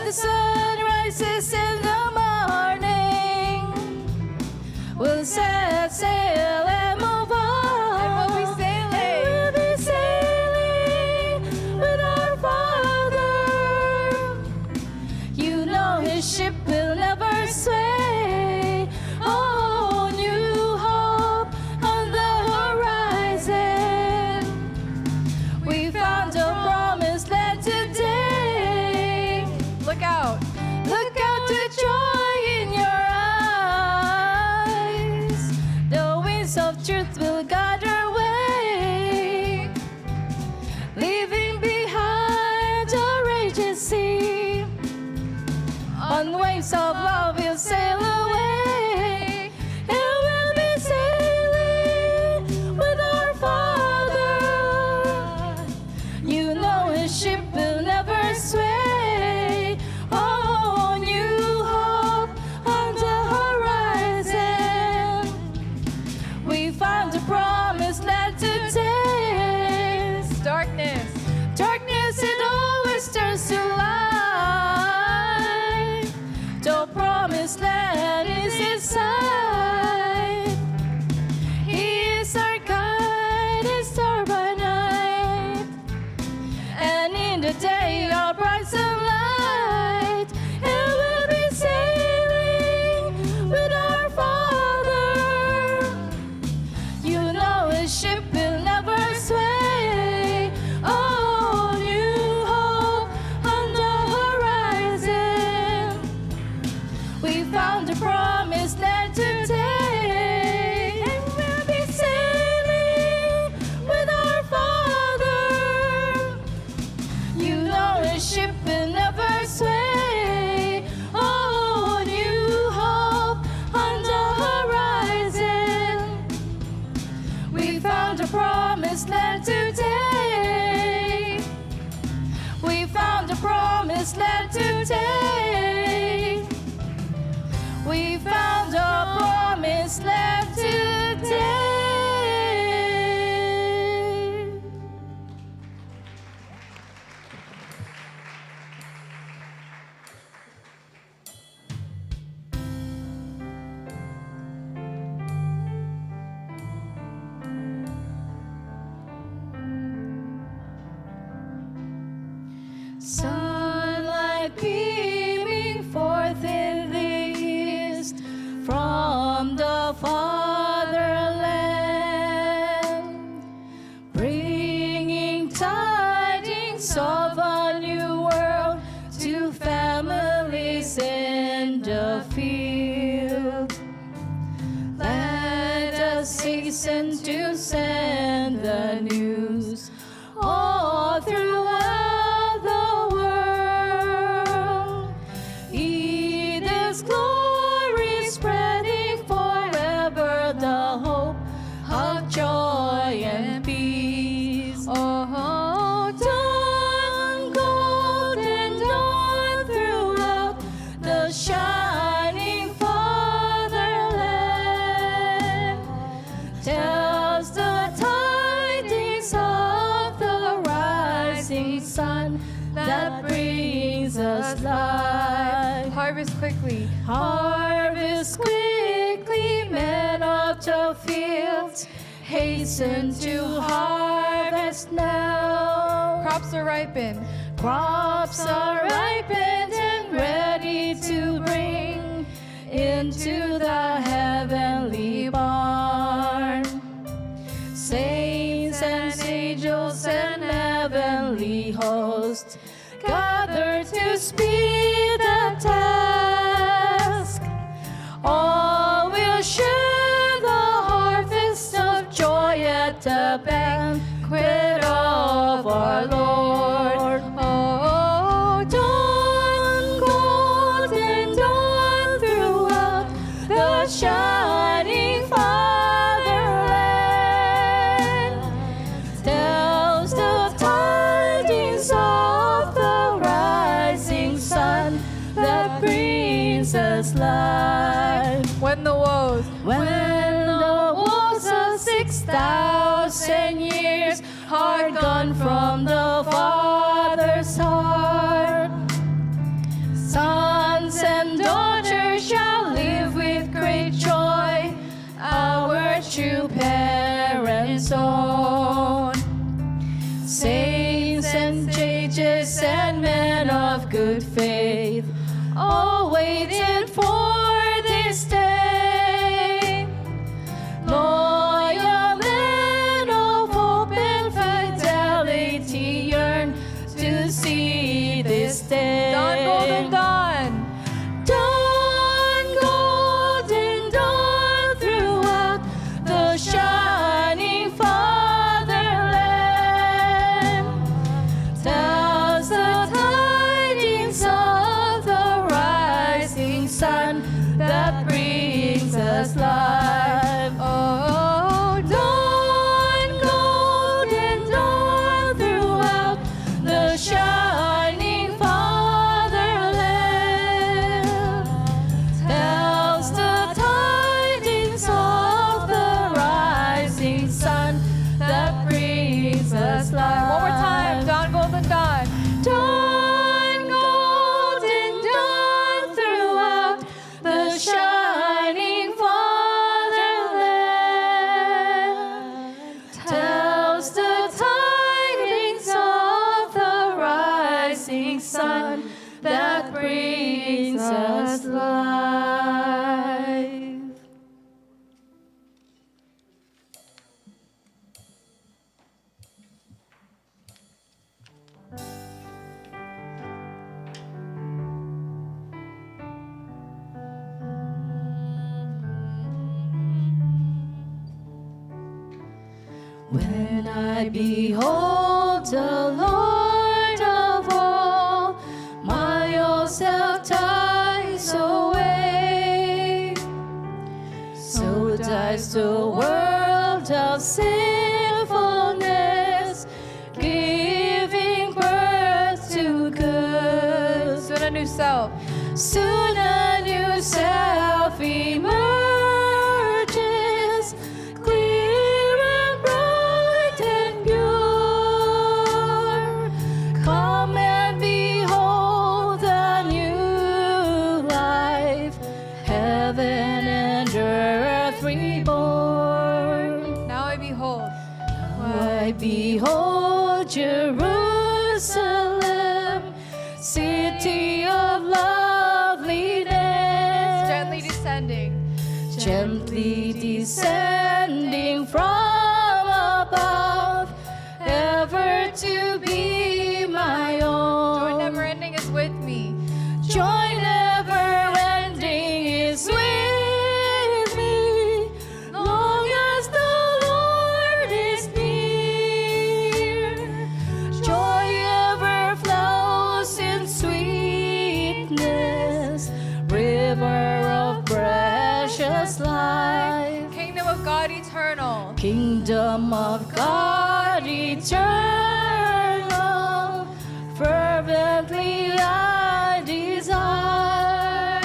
the sun rises in the morning, we'll set sail and move on. And we'll be sailing. And we'll be sailing with our Father. You know His ship will never sway. Oh, new hope on the horizon. We found a promised land today. Look out. Look out to joy in your eyes. The winds of truth will guide our way, leaving behind a raging sea. On waves of love we'll sail away, and we'll be sailing with our Father. You know His ship will never sway. Oh, new hope on the horizon. We found a promised land today. Darkness. Darkness, it always turns to light. The promised land is in sight. He is our guide and star by night, and in the day our bright sunlight. And we'll be sailing with our Father. You know His ship will never sway. Oh, new hope on the horizon. We found a promised land today, and we'll be sailing with our Father. You know His ship will never sway. Oh, new hope on the horizon. We found a promised land today. We found a promised land today. We found a promised land today. Sunlight beaming forth in the east from the fatherland, bringing tidings of a new world to families in the field. Let us hasten to send the news all throughout the world. Eden's glory spreading forever, the hope of joy and peace. Oh, dawn, golden dawn throughout the shining fatherland, tells the tidings of the rising sun that brings us life. Harvest quickly. Harvest quickly, men of the fields, hasten to harvest now. Crops are ripened. Crops are ripened and ready to bring into the heavenly barn. Saints and angels and heavenly hosts gather to speed the task. All will share the harvest of joy at the banquet of our Lord. Oh, dawn, golden dawn throughout the shining fatherland, tells the tidings of the rising sun that brings us life. When the woes of 6,000 years are gone from the Father's heart, all waiting for this day. Loyal men of hope and fidelity yearn to see this day. Dawn, golden dawn. Dawn, golden dawn throughout the shining fatherland. Tells the tidings of the rising sun that brings us life. Oh, dawn, golden dawn throughout the shining fatherland. Tells the tidings of the rising sun that brings us life. One more time. Dawn, golden dawn. Dawn, golden dawn throughout the shining fatherland. Tells the tidings of the rising sun that brings us life. When I behold the Lord of all, my old self dies away. So dies the world of sinfulness, giving birth to good. Soon a new self. Soon a new self emerges, clear and bright and pure. Come and behold the new life, heaven and earth reborn. Now I behold. I behold Jerusalem, city of loveliness, Gently descending. gently descending from above, ever to be my Joy own. never ending is with me. Joy never ending is with me, long as the Lord is near. Joy ever flows in sweetness, river of precious life. Kingdom of God eternal. Kingdom of God eternal, fervently I desire.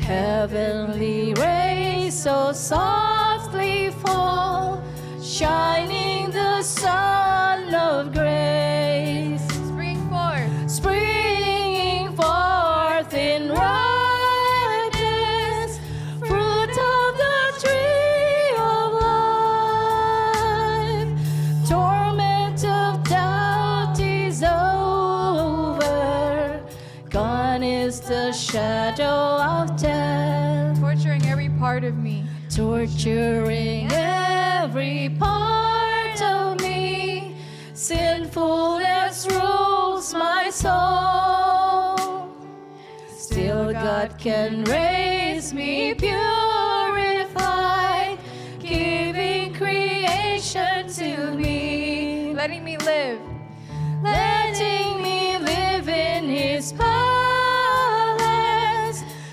Heavenly rays so softly fall, shining the sun of grace, Spring forth. springing forth in rightness, fruit of the tree of life. Torment of doubt is over, gone is the shadow of death, Torturing every part of me. torturing every part of me. Sinfulness rules my soul. Still God can raise me purified, giving creation to me, Letting me live. letting me live in His palace,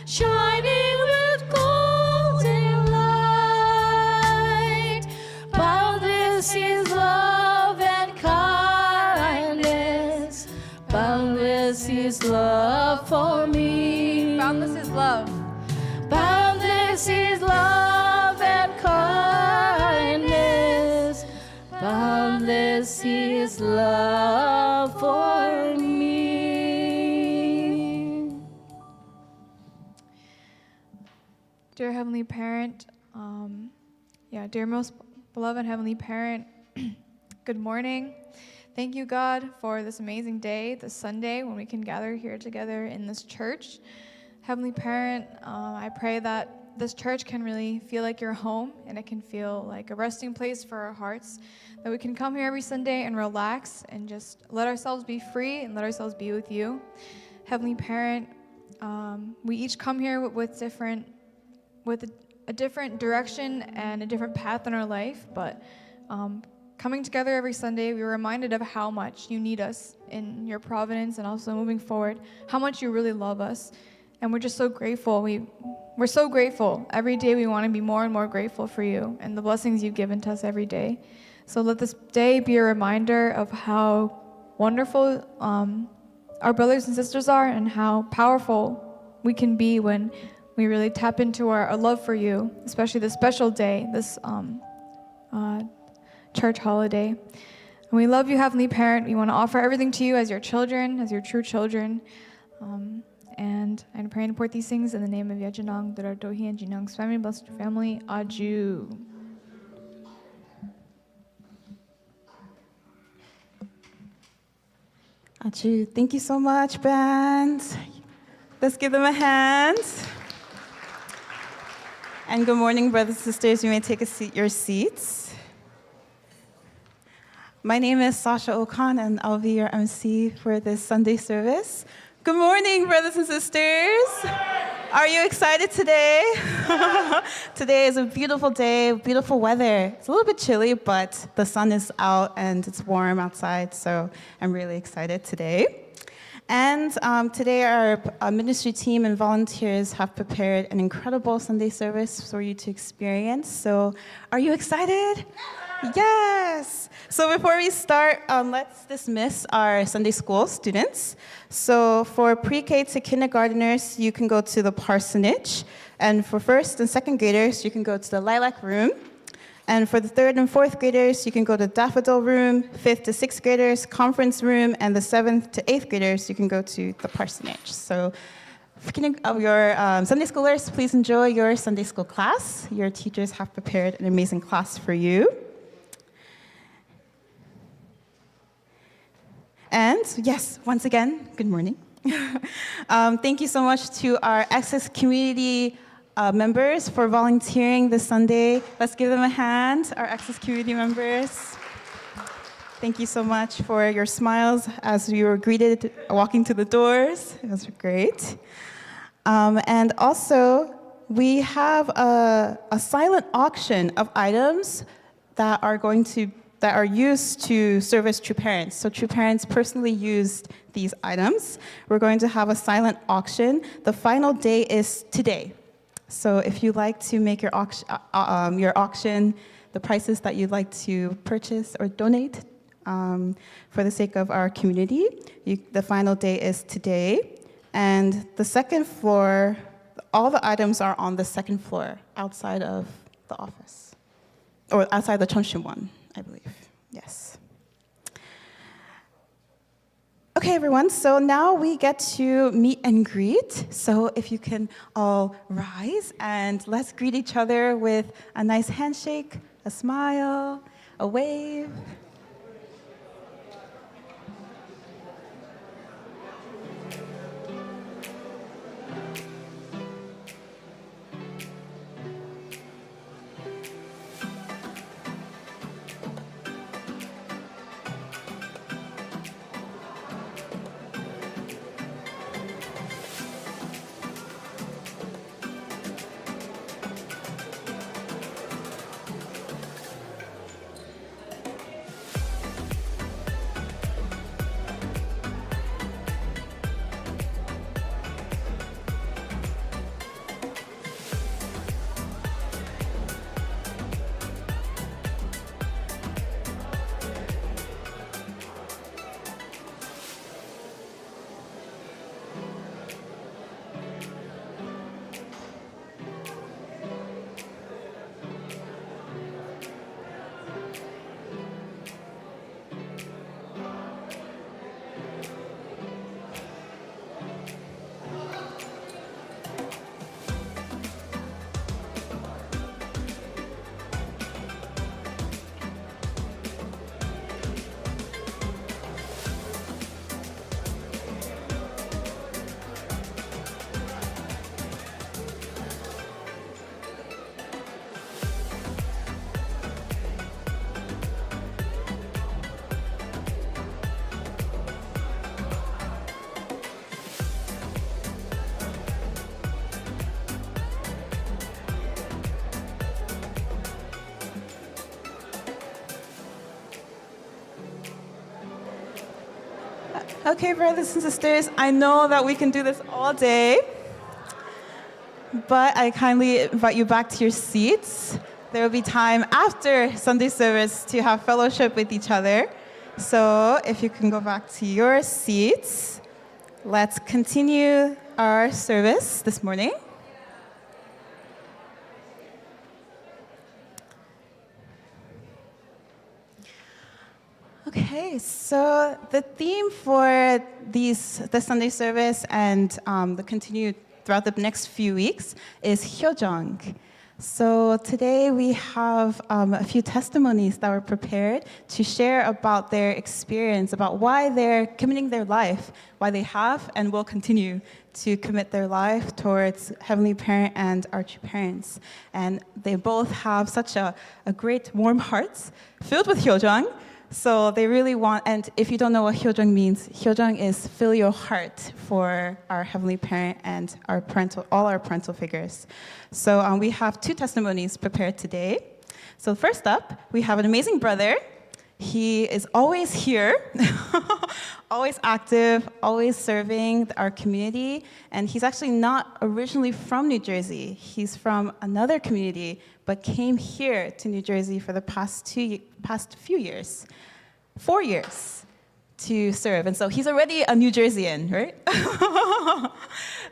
shining with golden light. Boundless His love and kindness, boundless His love for me. Boundless is love. Boundless His love and kindness, boundless His love for me. Dear Heavenly Parent, dear most beloved Heavenly Parent, good morning. Thank you, God, for this amazing day, this Sunday, when we can gather here together in this church. Heavenly Parent, I pray that this church can really feel like your home, and it can feel like a resting place for our hearts, that we can come here every Sunday and relax and just let ourselves be free and let ourselves be with you. Heavenly Parent, we each come here with a different direction and a different path in our life, but coming together every Sunday, we're reminded of how much you need us in your providence and also moving forward, how much you really love us. And we're just so grateful. We're so grateful. Every day we want to be more and more grateful for you and the blessings you've given to us every day. So let this day be a reminder of how wonderful our brothers and sisters are and how powerful we can be when we really tap into our love for you, especially this special day, this church holiday. And we love you, Heavenly Parent. We want to offer everything to you as your children, as your true children. And I pray and report these things in the name of Hyojeong, Dohi, and Jinyoung's family. Bless your family. Aju. Aju, thank you so much, band. Let's give them a hand. And good morning, brothers and sisters. You may take your seats. My name is Sasha Okan, and I'll be your MC for this Sunday service. Good morning, brothers and sisters. Are you excited today? Today is a beautiful day, beautiful weather. It's a little bit chilly, but the sun is out and it's warm outside, so I'm really excited today. And today our ministry team and volunteers have prepared an incredible Sunday service for you to experience. So are you excited? Yes! So before we start, let's dismiss our Sunday school students. So for pre-K to kindergarteners, you can go to the parsonage. And for first and second graders, you can go to the lilac room. And for the third and fourth graders, you can go to daffodil room. Fifth to sixth graders, conference room. And the seventh to eighth graders, you can go to the parsonage. So your Sunday schoolers, please enjoy your Sunday school class. Your teachers have prepared an amazing class for you. And yes, once again, good morning. Thank you so much to our Access community members for volunteering this Sunday. Let's give them a hand, our Access community members. Thank you so much for your smiles as we were greeted walking to the doors. It was great. And also, we have a silent auction of items that are used to service True Parents. So True Parents personally used these items. We're going to have a silent auction. The final day is today. So if you'd like to make your auction, the prices that you'd like to purchase or donate for the sake of our community, the final day is today. And the second floor, all the items are on the second floor outside of the office, or outside the Chonshin one, I believe. Yes. Okay, everyone, so now we get to meet and greet. So if you can all rise and let's greet each other with a nice handshake, a smile, a wave. Okay, brothers and sisters, I know that we can do this all day, but I kindly invite you back to your seats. There will be time after Sunday service to have fellowship with each other. So if you can go back to your seats, let's continue our service this morning. Okay, so the theme for the Sunday service and the continued throughout the next few weeks is Hyojeong. So today we have a few testimonies that were prepared to share about their experience, about why they're committing their life, why they have and will continue to commit their life towards Heavenly Parent and our true parents. And they both have such a great warm hearts filled with Hyojeong. So they really want, and if you don't know what Hyojeong means, Hyojeong is fill your heart for our Heavenly Parent and all our parental figures. So we have two testimonies prepared today. So first up, we have an amazing brother. He is always here, always active, always serving our community, and he's actually not originally from New Jersey. He's from another community, but came here to New Jersey for the past few years, 4 years, to serve. And so he's already a New Jerseyan, right?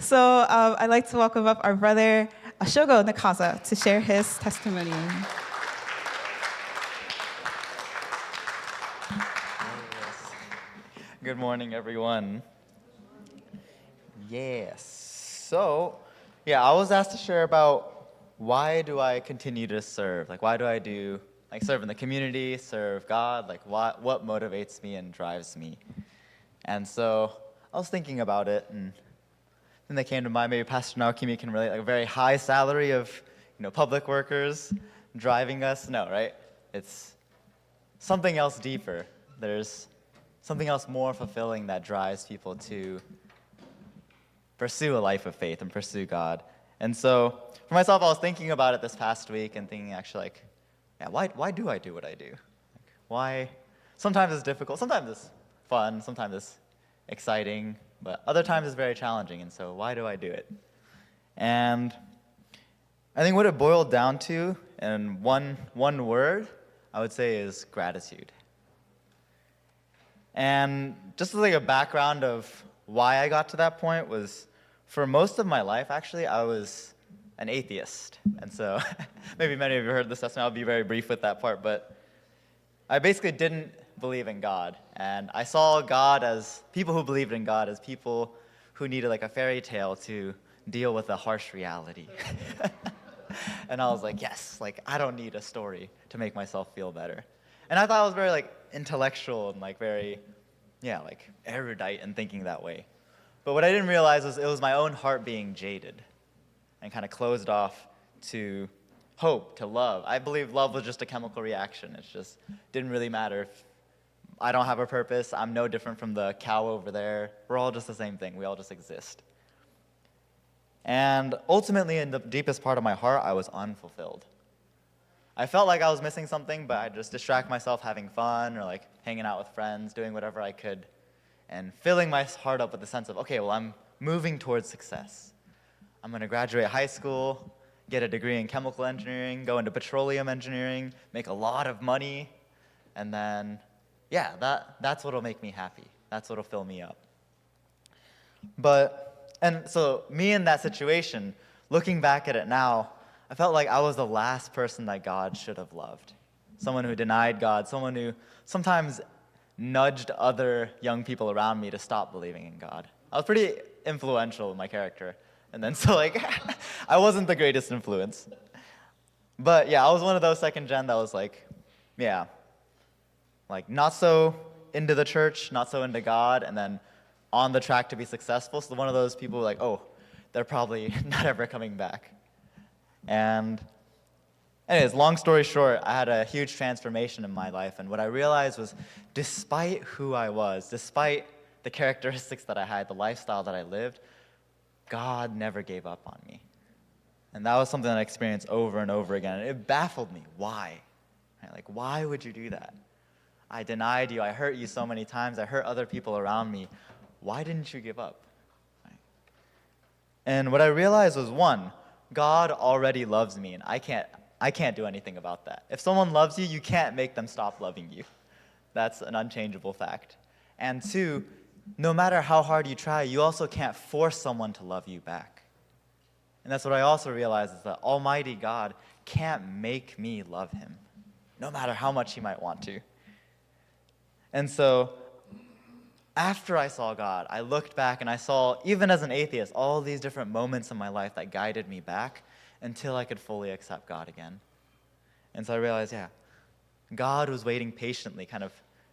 So I'd like to welcome up our brother, Ushiroda Nakaza, to share his testimony. Good morning, everyone. Yes. So, I was asked to share about why do I continue to serve? Like, why do I serve in the community, serve God? Like, what motivates me and drives me? And so I was thinking about it, and then they came to mind. Maybe Pastor Naokimi can relate. Like a very high salary of, public workers driving us. No, right? It's something else deeper. There's something else more fulfilling that drives people to pursue a life of faith and pursue God. And so, for myself, I was thinking about it this past week and thinking actually why do I do what I do? Why? Sometimes it's difficult, sometimes it's fun, sometimes it's exciting, but other times it's very challenging, and so why do I do it? And I think what it boiled down to, in one word, I would say is gratitude. And just like a background of why I got to that point was, for most of my life, actually, I was an atheist. And so maybe many of you heard this testimony. I'll be very brief with that part. But I basically didn't believe in God. And I saw God as people who believed in God as people who needed like a fairy tale to deal with a harsh reality. And I was like, yes, like I don't need a story to make myself feel better. And I thought I was very like intellectual and like very, like erudite in thinking that way. But what I didn't realize was it was my own heart being jaded and kind of closed off to hope, to love. I believe love was just a chemical reaction. It just didn't really matter if I don't have a purpose. I'm no different from the cow over there. We're all just the same thing. We all just exist. And ultimately, in the deepest part of my heart, I was unfulfilled. I felt like I was missing something, but I'd just distract myself having fun or like hanging out with friends, doing whatever I could, and filling my heart up with the sense of, okay, well, I'm moving towards success. I'm going to graduate high school, get a degree in chemical engineering, go into petroleum engineering, make a lot of money, and then, that's what'll make me happy. That's what'll fill me up. And so me in that situation, looking back at it now, I felt like I was the last person that God should have loved. Someone who denied God, someone who sometimes nudged other young people around me to stop believing in God. I was pretty influential in my character. And then so like, I wasn't the greatest influence. But I was one of those second gen that was like, like not so into the church, not so into God, and then on the track to be successful. So one of those people like, oh, they're probably not ever coming back. And anyways, long story short, I had a huge transformation in my life. And what I realized was, despite who I was, despite the characteristics that I had, the lifestyle that I lived, God never gave up on me. And that was something that I experienced over and over again. And it baffled me. Why? Right? Like, why would you do that? I denied you. I hurt you so many times. I hurt other people around me. Why didn't you give up? Right? And what I realized was, one, God already loves me, and I can't do anything about that. If someone loves you, you can't make them stop loving you. That's an unchangeable fact. And two, no matter how hard you try, you also can't force someone to love you back. And that's what I also realized, is that Almighty God can't make me love him, no matter how much he might want to. And so, after I saw God, I looked back and I saw, even as an atheist, all these different moments in my life that guided me back until I could fully accept God again. And so I realized, yeah, God was waiting patiently, kind of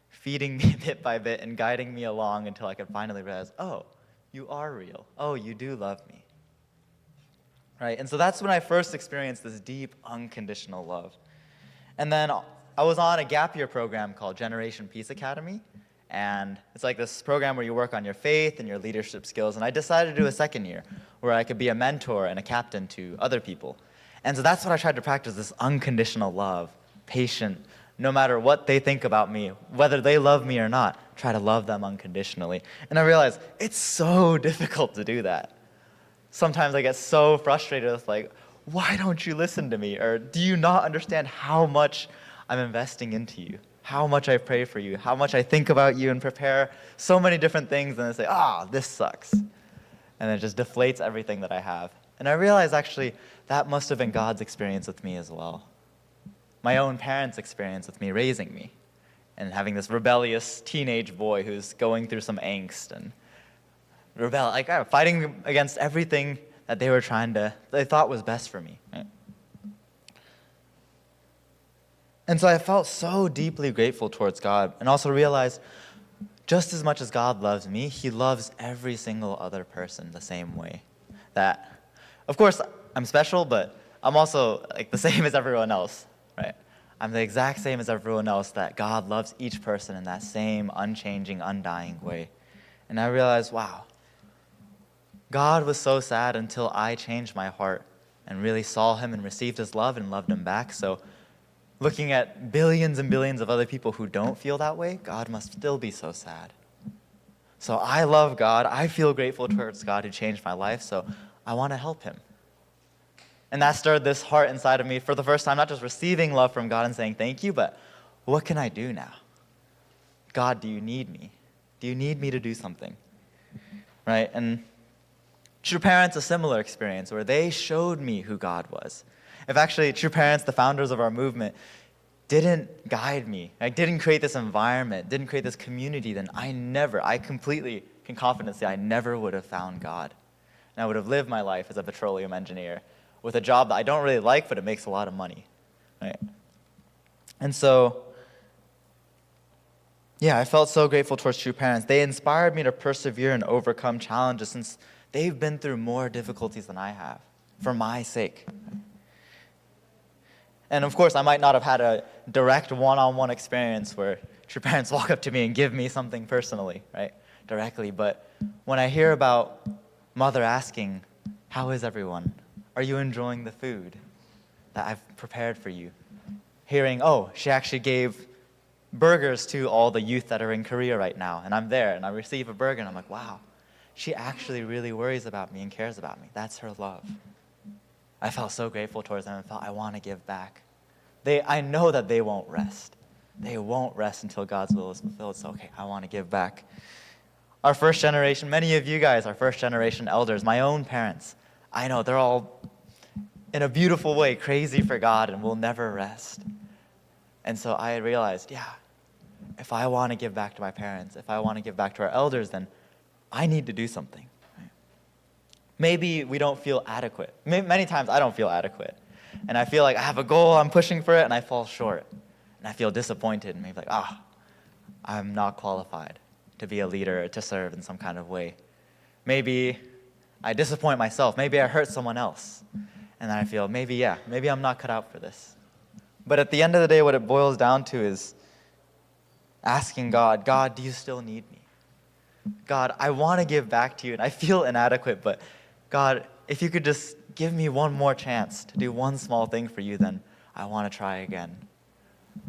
feeding me bit by bit and guiding me along until I could finally realize, oh, you are real. Oh, you do love me. Right? And so that's when I first experienced this deep, unconditional love. And then I was on a gap year program called Generation Peace Academy. And it's like this program where you work on your faith and your leadership skills. And I decided to do a second year where I could be a mentor and a captain to other people. And so that's what I tried to practice, this unconditional love, patient, no matter what they think about me, whether they love me or not, try to love them unconditionally. And I realized it's so difficult to do that. Sometimes I get so frustrated with like, why don't you listen to me? Or do you not understand how much I'm investing into you? How much I pray for you? How much I think about you and prepare so many different things, and I say, this sucks. And it just deflates everything that I have. And I realized actually that must have been God's experience with me as well. My own parents' experience with me raising me and having this rebellious teenage boy who's going through some angst and fighting against everything that they thought was best for me. Right? And so I felt so deeply grateful towards God, and also realized just as much as God loves me, he loves every single other person the same way. That, of course, I'm special, but I'm also like the same as everyone else, right? I'm the exact same as everyone else, that God loves each person in that same unchanging, undying way. And I realized, wow, God was so sad until I changed my heart and really saw him and received his love and loved him back. So looking at billions and billions of other people who don't feel that way, God must still be so sad. So I love God. I feel grateful towards God who changed my life, so I want to help him. And that stirred this heart inside of me for the first time, not just receiving love from God and saying thank you, but what can I do now? God, do you need me? Do you need me to do something? Right? And True Parents, a similar experience where they showed me who God was. If actually True Parents, the founders of our movement, didn't guide me, didn't create this environment, didn't create this community, then I completely can confidently say I never would have found God. And I would have lived my life as a petroleum engineer with a job that I don't really like, but it makes a lot of money. Right? And so, yeah, I felt so grateful towards True Parents. They inspired me to persevere and overcome challenges since they've been through more difficulties than I have, for my sake. And of course, I might not have had a direct one-on-one experience where True Parents walk up to me and give me something personally, right, directly. But when I hear about Mother asking, how is everyone? Are you enjoying the food that I've prepared for you? Hearing, she actually gave burgers to all the youth that are in Korea right now, and I'm there, and I receive a burger, and I'm like, wow, she actually really worries about me and cares about me. That's her love. I felt so grateful towards them and felt I want to give back. I know that they won't rest. They won't rest until God's will is fulfilled, so I want to give back. Our first generation, many of you guys are first generation elders, my own parents. I know they're all, in a beautiful way, crazy for God and will never rest. And so I realized, if I want to give back to my parents, if I want to give back to our elders, then I need to do something. Maybe we don't feel adequate. Many times I don't feel adequate. And I feel like I have a goal, I'm pushing for it, and I fall short. And I feel disappointed and maybe like, I'm not qualified to be a leader or to serve in some kind of way. Maybe I disappoint myself. Maybe I hurt someone else. And then I feel, maybe I'm not cut out for this. But at the end of the day, what it boils down to is asking God, do you still need me? God, I want to give back to you, and I feel inadequate, but God, if you could just give me one more chance to do one small thing for you, then I want to try again.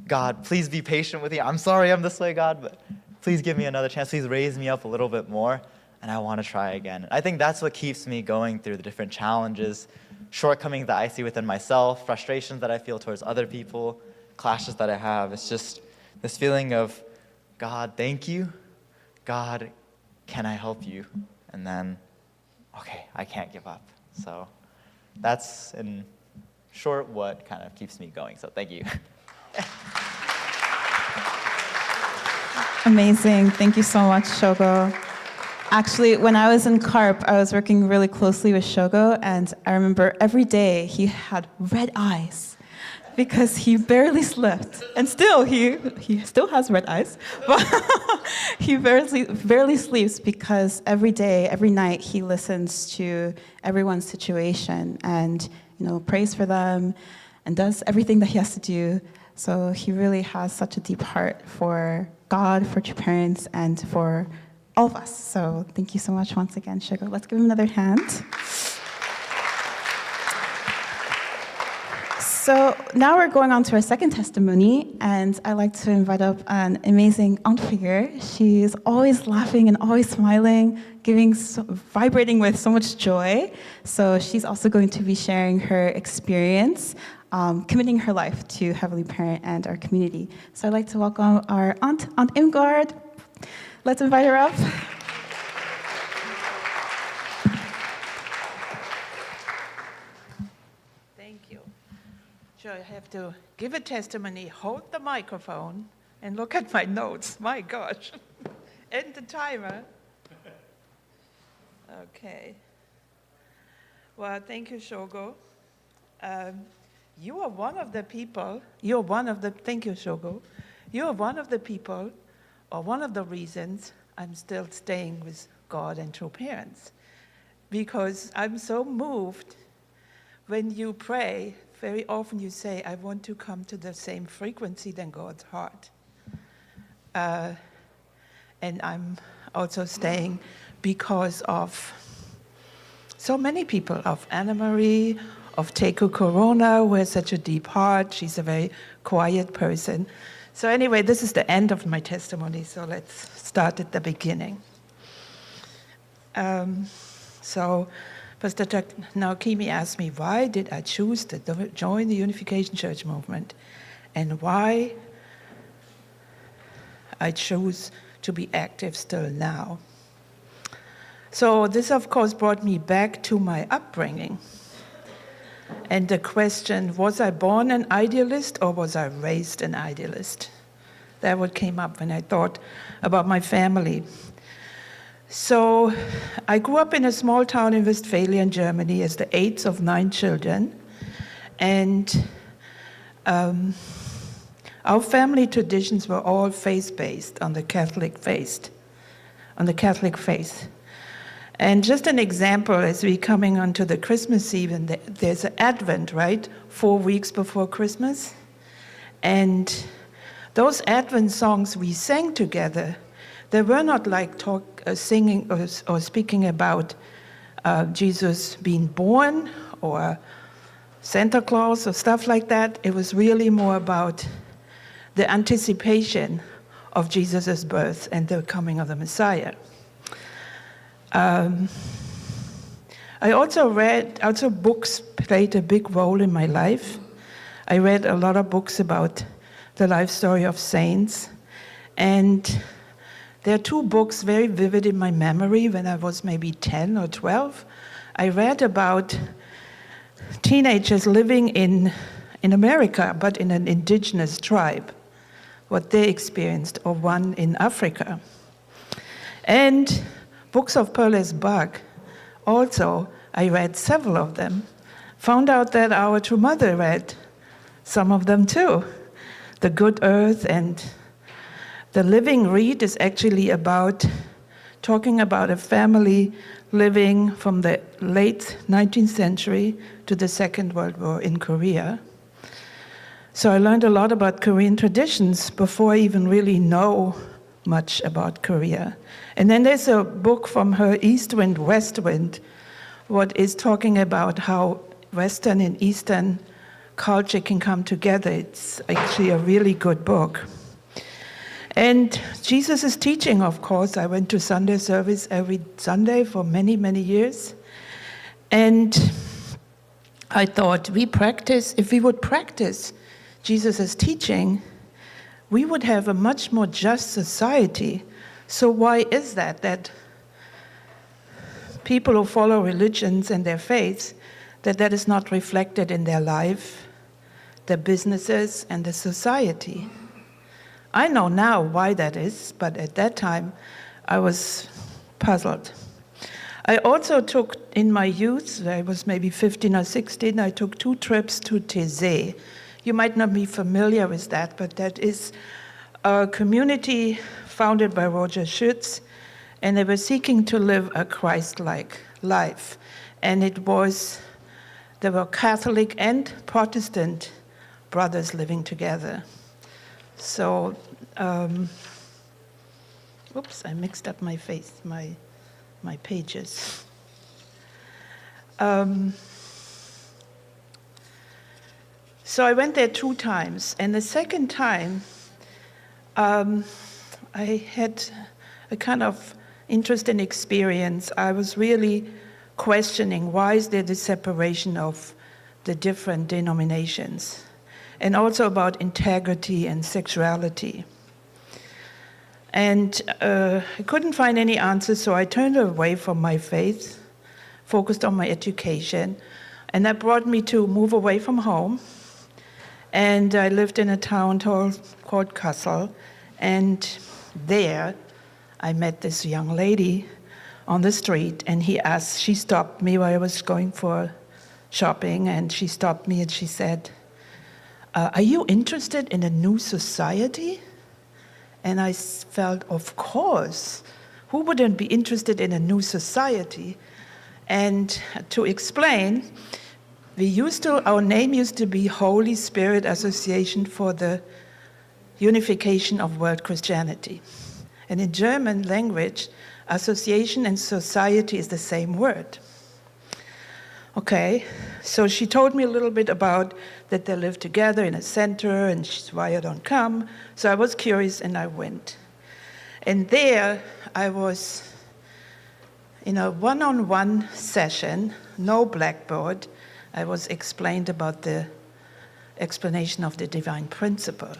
God, please be patient with me. I'm sorry I'm this way, God, but please give me another chance. Please raise me up a little bit more, and I want to try again. I think that's what keeps me going through the different challenges, shortcomings that I see within myself, frustrations that I feel towards other people, clashes that I have. It's just this feeling of, God, thank you. God, can I help you? And then, okay, I can't give up. So that's, in short, what kind of keeps me going. So thank you. Amazing. Thank you so much, Shogo. Actually, when I was in CARP, I was working really closely with Shogo, and I remember every day he had red eyes because he barely slept. And still, he still has red eyes, but he barely sleeps because every day, every night, he listens to everyone's situation and, prays for them and does everything that he has to do. So he really has such a deep heart for God, for true parents, and for all of us. So thank you so much once again, Shogo. Let's give him another hand. So now we're going on to our second testimony, and I'd like to invite up an amazing aunt figure. She's always laughing and always smiling, vibrating with so much joy. So she's also going to be sharing her experience, committing her life to Heavenly Parent and our community. So I'd like to welcome our Aunt Imgard. Let's invite her up. Thank you. So I have to give a testimony, hold the microphone, and look at my notes. My gosh. And the timer. Okay. Well, thank you, Shogo. You are one of the people, thank you, Shogo. You are one of the people, or one of the reasons I'm still staying with God and true parents. Because I'm so moved when you pray, very often you say, I want to come to the same frequency than God's heart. And I'm also staying because of so many people, of Anna Marie, of Teku Corona, who has such a deep heart. She's a very quiet person. So anyway, this is the end of my testimony, so let's start at the beginning. So Pastor Naokimi asked me, why did I choose to join the Unification Church movement, and why I chose to be active still now. So this, of course, brought me back to my upbringing. And the question, was I born an idealist or was I raised an idealist? That what came up when I thought about my family. So I grew up in a small town in Westphalia in Germany as the 8th of 9 children. And our family traditions were all faith-based on the Catholic faith. And just an example, as we're coming onto the Christmas season, there's an Advent, right? 4 weeks before Christmas. And those Advent songs we sang together, they were not like singing or speaking about Jesus being born or Santa Claus or stuff like that. It was really more about the anticipation of Jesus' birth and the coming of the Messiah. Also books played a big role in my life. I read a lot of books about the life story of saints. And there are 2 books very vivid in my memory when I was maybe 10 or 12. I read about teenagers living in America, but in an indigenous tribe, what they experienced, or one in Africa. And books of Perles Buck, also, I read several of them. Found out that our true mother read some of them too. The Good Earth and The Living Reed is actually talking about a family living from the late 19th century to the Second World War in Korea. So I learned a lot about Korean traditions before I even really know much about Korea. And then there's a book from her, East Wind, West Wind, what is talking about how Western and Eastern culture can come together. It's actually a really good book. And Jesus is teaching, of course. I went to Sunday service every Sunday for many, many years. And I thought, if we would practice Jesus' teaching, we would have a much more just society. So why is that? That people who follow religions and their faiths, that is not reflected in their life, their businesses, and the society. I know now why that is, but at that time, I was puzzled. I also took, in my youth, I was maybe 15 or 16, I took 2 trips to Tithing. You might not be familiar with that, but that is a community founded by Roger Schütz, and they were seeking to live a Christ-like life. And there were Catholic and Protestant brothers living together. So, oops, I mixed up my pages. So I went there 2 times, and the second time, I had a kind of interesting experience. I was really questioning, why is there this separation of the different denominations? And also about integrity and sexuality. And I couldn't find any answers, so I turned away from my faith, focused on my education, and that brought me to move away from home. And I lived in a town called Kassel, and there I met this young lady on the street, and she stopped me while I was going for shopping, and she stopped me and she said, are you interested in a new society? And I felt, of course, who wouldn't be interested in a new society? And to explain, our name used to be Holy Spirit Association for the Unification of World Christianity. And in German language, association and society is the same word. Okay, so she told me a little bit about that they live together in a center and why I don't come. So I was curious and I went. And there I was in a one-on-one session, no blackboard. I was explained about the explanation of the divine principle.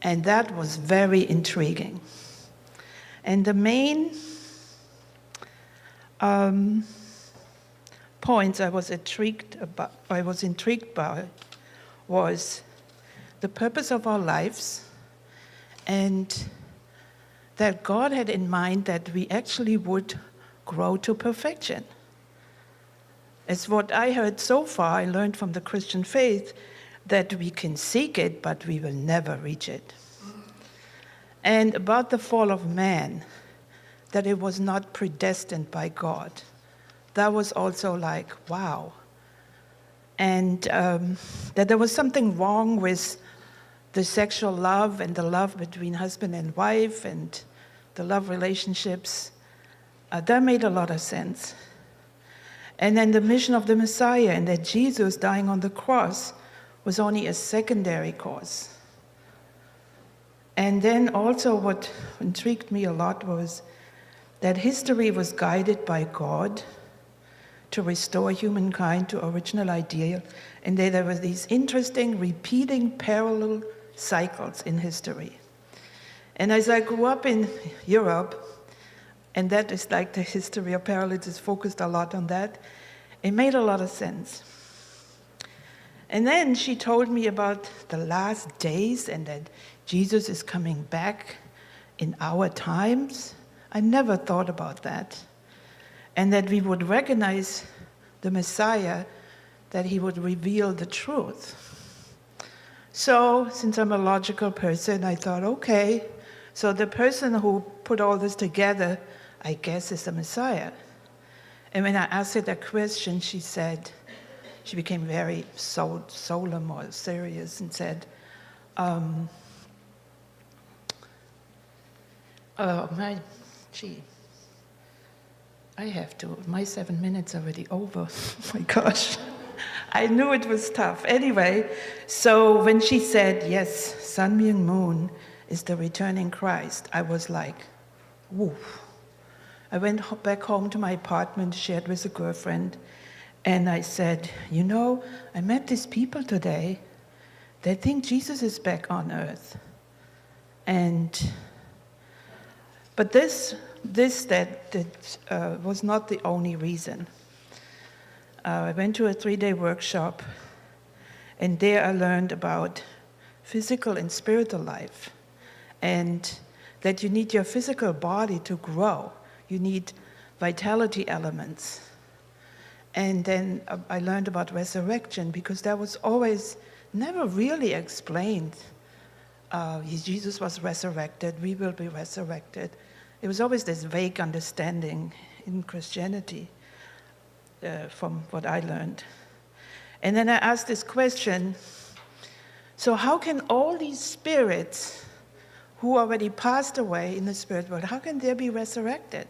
And that was very intriguing. And the main points I was intrigued by was the purpose of our lives, and that God had in mind that we actually would grow to perfection. As what I heard so far, I learned from the Christian faith that we can seek it, but we will never reach it. And about the fall of man, that it was not predestined by God. That was also like, wow. And that there was something wrong with the sexual love and the love between husband and wife and the love relationships. That made a lot of sense. And then the mission of the Messiah, and that Jesus dying on the cross was only a secondary cause. And then also what intrigued me a lot was that history was guided by God to restore humankind to original ideal, and there were these interesting repeating parallel cycles in history. And as I grew up in Europe, and that is like the history of parallels is focused a lot on that, it made a lot of sense. And then she told me about the last days and that Jesus is coming back in our times. I never thought about that. And that we would recognize the Messiah, that he would reveal the truth. So, since I'm a logical person, I thought, okay, so the person who put all this together, I guess, is the Messiah. And when I asked her that question, she became very solemn or serious and said, my 7 minutes already over. Oh my gosh. I knew it was tough. Anyway, so when she said, yes, Sun Myung Moon is the returning Christ, I was like, woof. I went back home to my apartment, shared with a girlfriend, and I said, you know, I met these people today. They think Jesus is back on earth. But this was not the only reason. I went to a 3-day workshop, and there I learned about physical and spiritual life, and that you need your physical body to grow. You need vitality elements. And then I learned about resurrection, because that was always never really explained. Jesus was resurrected, we will be resurrected. It was always this vague understanding in Christianity. From what I learned. And then I asked this question, so how can all these spirits who already passed away in the spirit world, how can they be resurrected?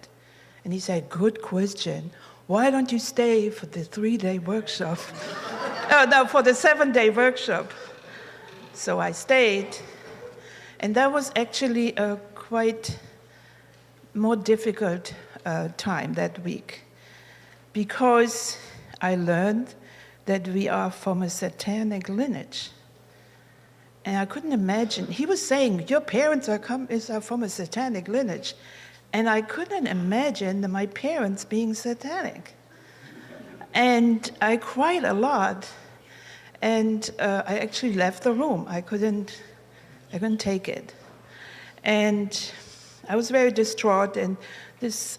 And he said, good question. Why don't you stay for the 3-day workshop? No, for the 7-day workshop. So I stayed, and that was actually a quite more difficult time that week. Because I learned that we are from a satanic lineage. And I couldn't imagine. He was saying, your parents are from a satanic lineage. And I couldn't imagine my parents being satanic. And I cried a lot. And I actually left the room. I couldn't take it. And I was very distraught. And this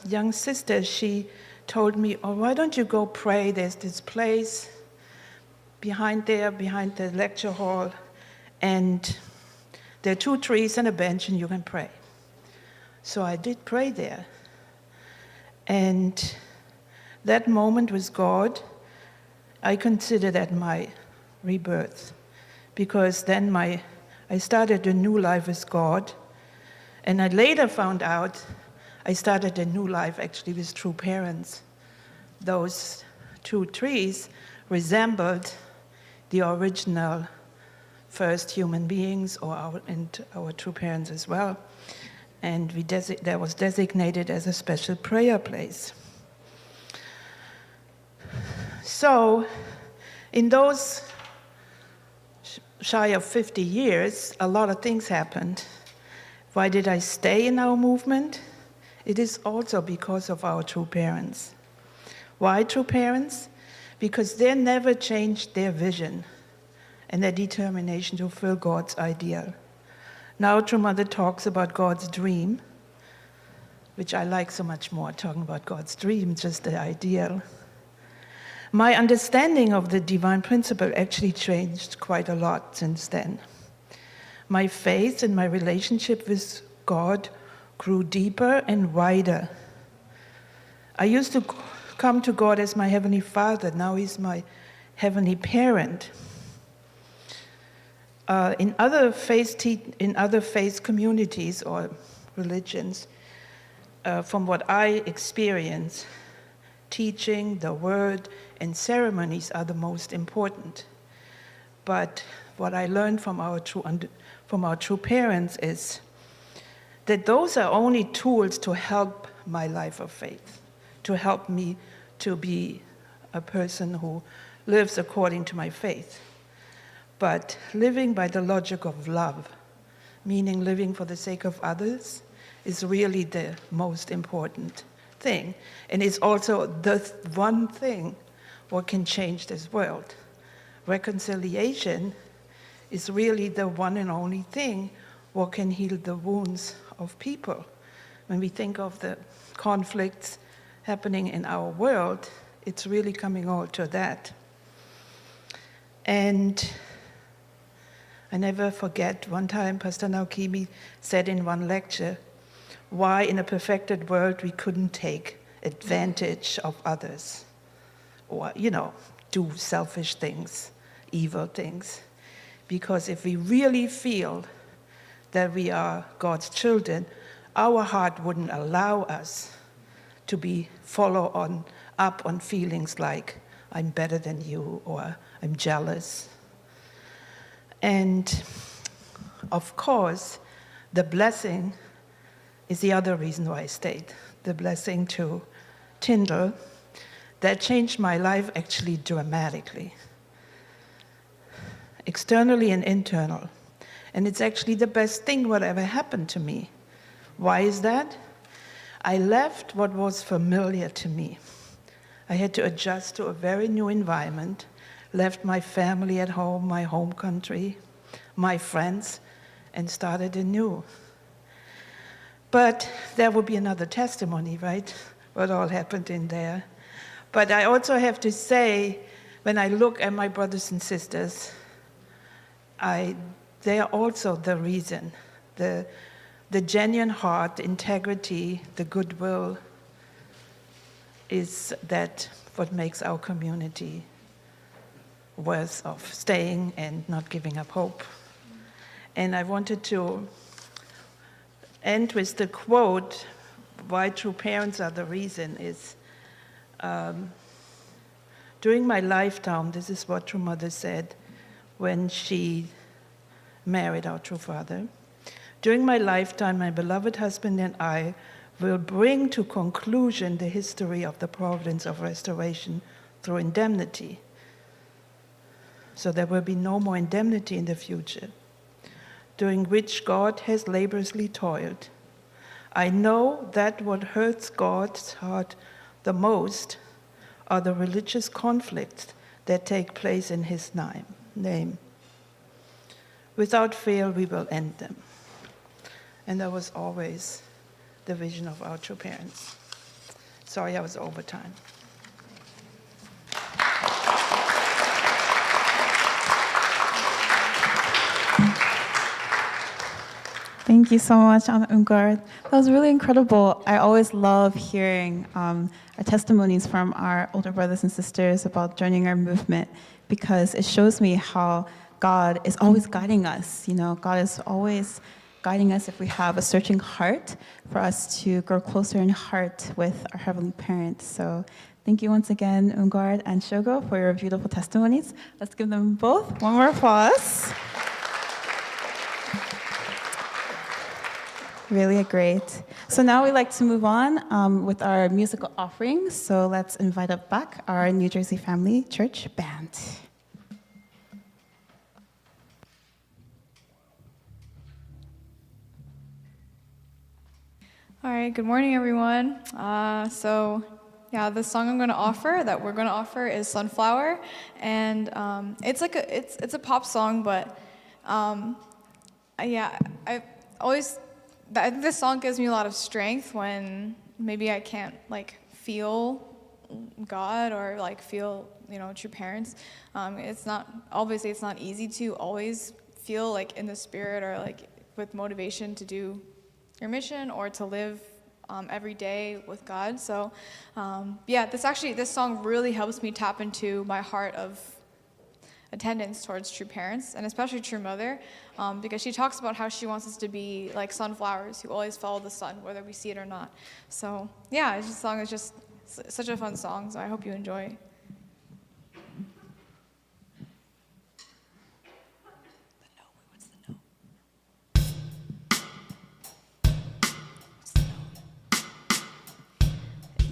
young sister, she told me, oh, why don't you go pray? There's this place behind the lecture hall, and there are 2 trees and a bench, and you can pray. So I did pray there. And that moment with God, I consider that my rebirth, because then I started a new life with God, and I later found out I started a new life actually with true parents. Those 2 trees resembled the original first human beings, and our true parents as well. And that was designated as a special prayer place. So, in those shy of 50 years, a lot of things happened. Why did I stay in our movement? It is also because of our true parents. Why true parents? Because they never changed their vision and their determination to fulfill God's ideal. Now True Mother talks about God's dream, which I like so much more, talking about God's dream, just the ideal. My understanding of the divine principle actually changed quite a lot since then. My faith and my relationship with God grew deeper and wider. I used to come to God as my Heavenly Father. Now He's my Heavenly Parent. In other faith communities or religions, from what I experience, teaching, the word, and ceremonies are the most important. But what I learned from our true parents is that those are only tools to help my life of faith, to help me to be a person who lives according to my faith. But living by the logic of love, meaning living for the sake of others, is really the most important thing. And it's also the one thing what can change this world. Reconciliation is really the one and only thing what can heal the wounds of people. When we think of the conflicts happening in our world, it's really coming all to that. And I never forget, one time Pastor Naokimi said in one lecture, why in a perfected world we couldn't take advantage of others, or, do selfish things, evil things. Because if we really feel that we are God's children, our heart wouldn't allow us to follow up on feelings like, I'm better than you, or I'm jealous. And of course, the blessing is the other reason why I stayed. The blessing to Tyndall, that changed my life actually dramatically. Externally and internal. And it's actually the best thing whatever happened to me. Why is that? I left what was familiar to me. I had to adjust to a very new environment, left my family at home, my home country, my friends, and started anew. But there will be another testimony, right? What all happened in there. But I also have to say, when I look at my brothers and sisters, they are also the reason. The genuine heart, the integrity, the goodwill is that what makes our community worth of staying and not giving up hope. And I wanted to end with the quote, why true parents are the reason is, during my lifetime, this is what True Mother said when she married our true father. During my lifetime, my beloved husband and I will bring to conclusion the history of the providence of restoration through indemnity. So there will be no more indemnity in the future, during which God has laboriously toiled. I know that what hurts God's heart the most are the religious conflicts that take place in his name. Without fail, we will end them. And that was always the vision of our true parents. Sorry, I was over time. Thank you so much, Anna Ungard. That was really incredible. I always love hearing our testimonies from our older brothers and sisters about joining our movement, because it shows me how God is always guiding us. You know, God is always guiding us if we have a searching heart for us to grow closer in heart with our Heavenly Parents. So thank you once again, Ungard and Shogo, for your beautiful testimonies. Let's give them both one more applause. Really great. So now we'd like to move on with our musical offerings. So let's invite up back our New Jersey Family Church Band. All right, good morning, everyone. The song we're going to offer is Sunflower, and it's a pop song, but I think this song gives me a lot of strength when maybe I can't feel God or feel true parents. It's not easy to always feel in the spirit or with motivation to do your mission or to live every day with God. So this song really helps me tap into my heart of attendance towards true parents, and especially true mother, because she talks about how she wants us to be like sunflowers who always follow the sun, whether we see it or not. So this song is just such a fun song, so I hope you enjoy.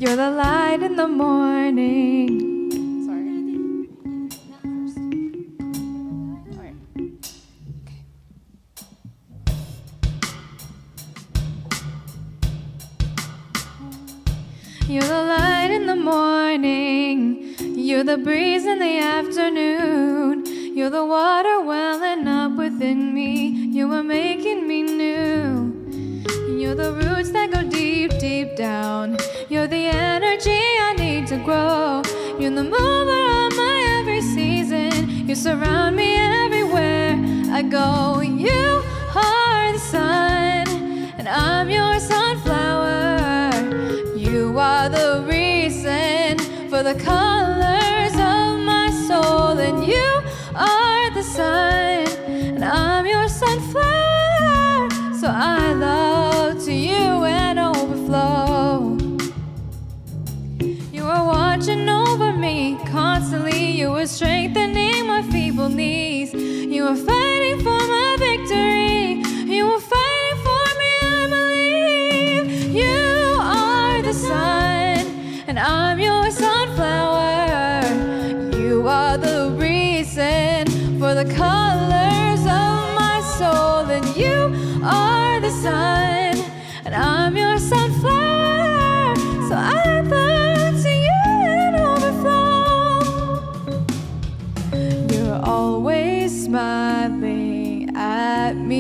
You're the light in the morning. Sorry. All right. Okay. You're the light in the morning. You're the breeze in the afternoon. You're the water welling up within me. You are making me new. You're the roots that go deep, deep down. You're the energy I need to grow. You're the mover of my every season. You surround me everywhere I go. You are the sun, and I'm your sunflower. You are the reason for the colors of my soul. And you are the sun, and I'm your sunflower. So I love to you and overflow. You are watching over me constantly. peace. You are fighting for my victory. You are fighting for me, I believe. You are the sun, and I'm your sunflower. You are the reason for the colors of my soul, and you are the sun, and I'm your sunflower. So I look to you and overflow. You're always smiling at me,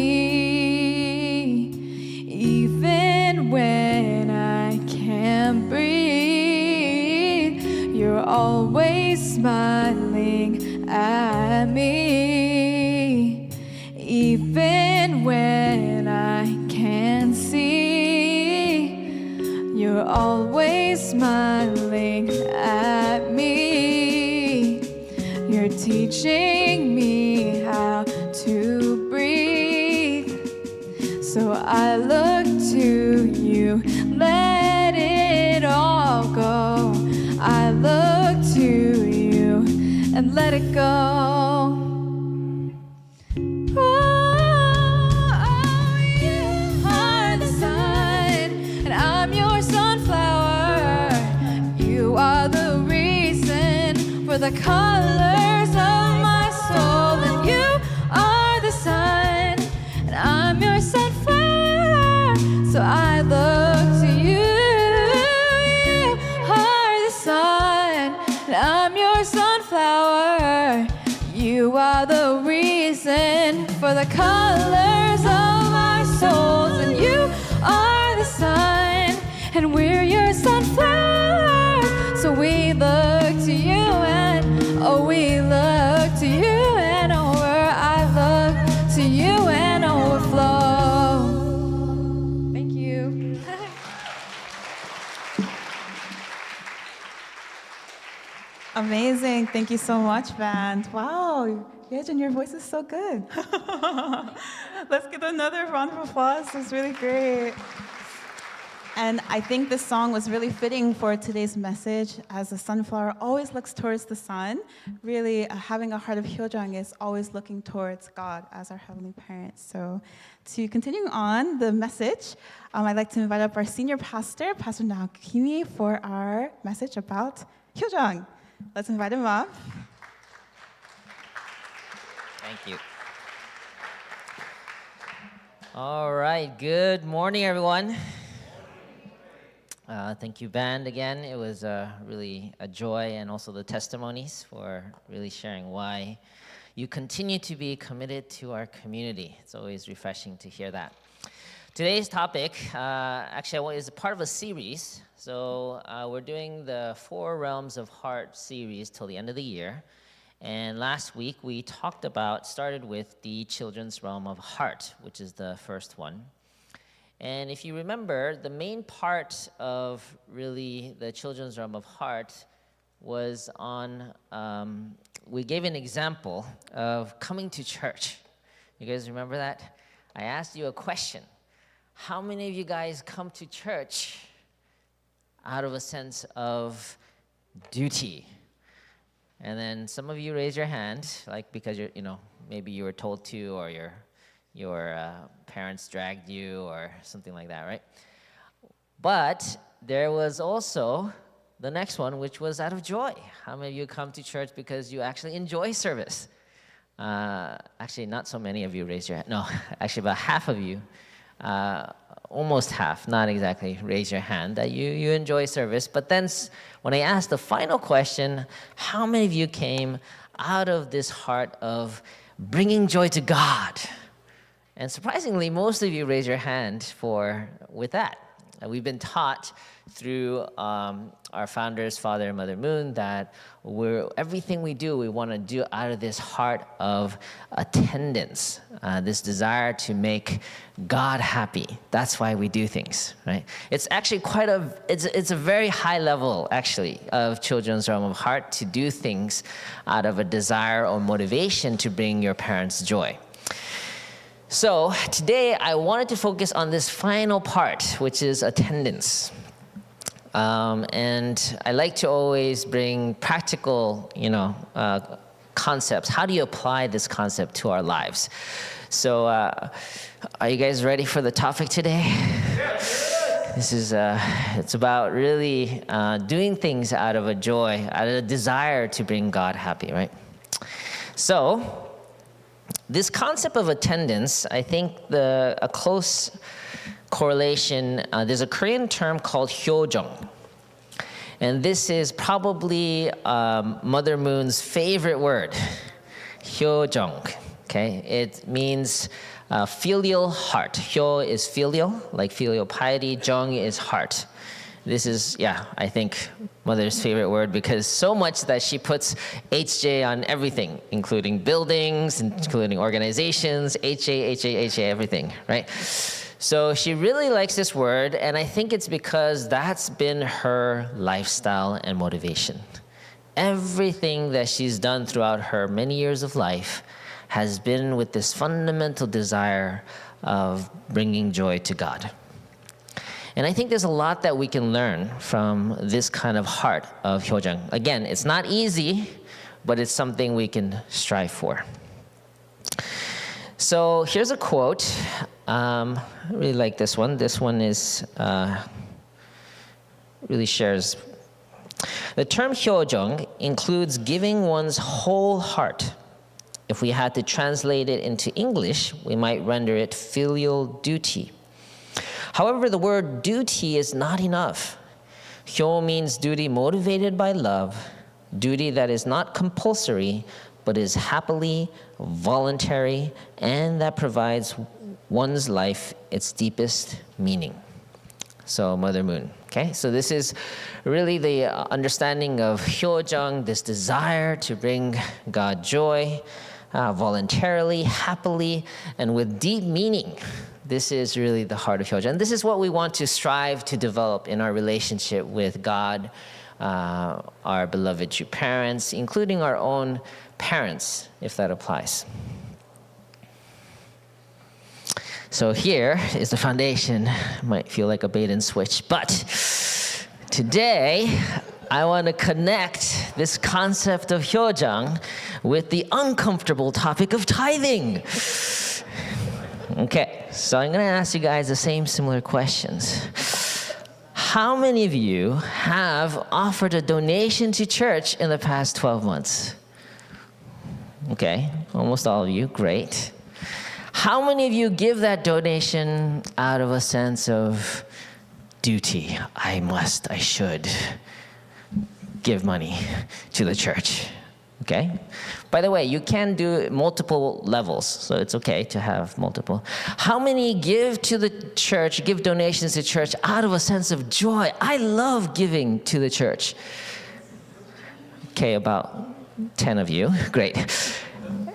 even when I can't breathe. You're always smiling at me, even when I can't see. You're always smiling at me. You're teaching me how to breathe. So I look to you, let it all go. I look to you and let it go. You are the sun, and I'm your sunflower. You are the reason for the colors of my soul, and you are the sun, and I'm your sunflower. So I look to you. You are the sun, and I'm your sunflower. You are the reason for the colors of our souls, and you are the sun, and we're your sunflower. So we look to you and we look to you and over. I look to you and overflow. Thank you. Amazing. Thank you so much, band. Wow. Hyojeong, your voice is so good. Let's give another round of applause. It's really great. And I think this song was really fitting for today's message, as the sunflower always looks towards the sun. Really, having a heart of Hyojeong is always looking towards God as our Heavenly Parent. So to continue on the message, I'd like to invite up our senior pastor, Pastor Naokimi, for our message about Hyojeong. Let's invite him up. Thank you. All right, good morning, everyone. Thank you, band, again. It was really a joy, and also the testimonies for really sharing why you continue to be committed to our community. It's always refreshing to hear that. Today's topic actually is a part of a series. So we're doing the 4 Realms of Heart series till the end of the year. And last week we started with the Children's Realm of Heart, which is the first one. And if you remember, the main part of really the Children's Realm of Heart was on, we gave an example of coming to church. You guys remember that? I asked you a question. How many of you guys come to church out of a sense of duty? And then some of you raise your hand, like because maybe you were told to, or your parents dragged you, or something like that, right? But there was also the next one, which was out of joy. How many of you come to church because you actually enjoy service? Actually, not so many of you raised your hand. No, actually about half of you, almost half, not exactly, raise your hand that you enjoy service. But then when I asked the final question, how many of you came out of this heart of bringing joy to God? And surprisingly, most of you raise your hand with that. And we've been taught through our founders, Father and Mother Moon, that everything we do, we want to do out of this heart of attendance, this desire to make God happy. That's why we do things, right? It's actually it's a very high level, actually, of Children's Realm of Heart to do things out of a desire or motivation to bring your parents joy. So today I wanted to focus on this final part, which is attendance. And I like to always bring practical, concepts. How do you apply this concept to our lives? So are you guys ready for the topic today? This is, it's about really doing things out of a joy, out of a desire to bring God happy, right? So this concept of attendance, I think a close correlation, there's a Korean term called Hyojeong. And this is probably Mother Moon's favorite word, Hyojeong. Okay, it means filial heart. Hyo is filial, like filial piety. Jeong is heart. This is, I think Mother's favorite word because so much that she puts HJ on everything, including buildings, including organizations, HA, everything, right? So she really likes this word, and I think it's because that's been her lifestyle and motivation. Everything that she's done throughout her many years of life has been with this fundamental desire of bringing joy to God. And I think there's a lot that we can learn from this kind of heart of Hyojeong. Again, it's not easy, but it's something we can strive for. So here's a quote. I really like this one. This one is really shares. The term Hyojeong includes giving one's whole heart. If we had to translate it into English, we might render it filial duty. However, the word duty is not enough. Hyo means duty motivated by love, duty that is not compulsory, but is happily voluntary, and that provides one's life its deepest meaning. So, Mother Moon. Okay, so this is really the understanding of Hyojeong, this desire to bring God joy, voluntarily, happily, and with deep meaning. This is really the heart of Hyojeong. And this is what we want to strive to develop in our relationship with God, our beloved true parents, including our own parents, if that applies. So here is the foundation. Might feel like a bait and switch, but today I want to connect this concept of Hyojeong with the uncomfortable topic of tithing. Okay, so I'm going to ask you guys the same similar questions. How many of you have offered a donation to church in the past 12 months? Okay, almost all of you, great. How many of you give that donation out of a sense of duty? I should give money to the church, okay? By the way, you can do multiple levels, so it's okay to have multiple. How many give to the church, give donations to church out of a sense of joy? I love giving to the church. Okay, about 10 of you, great.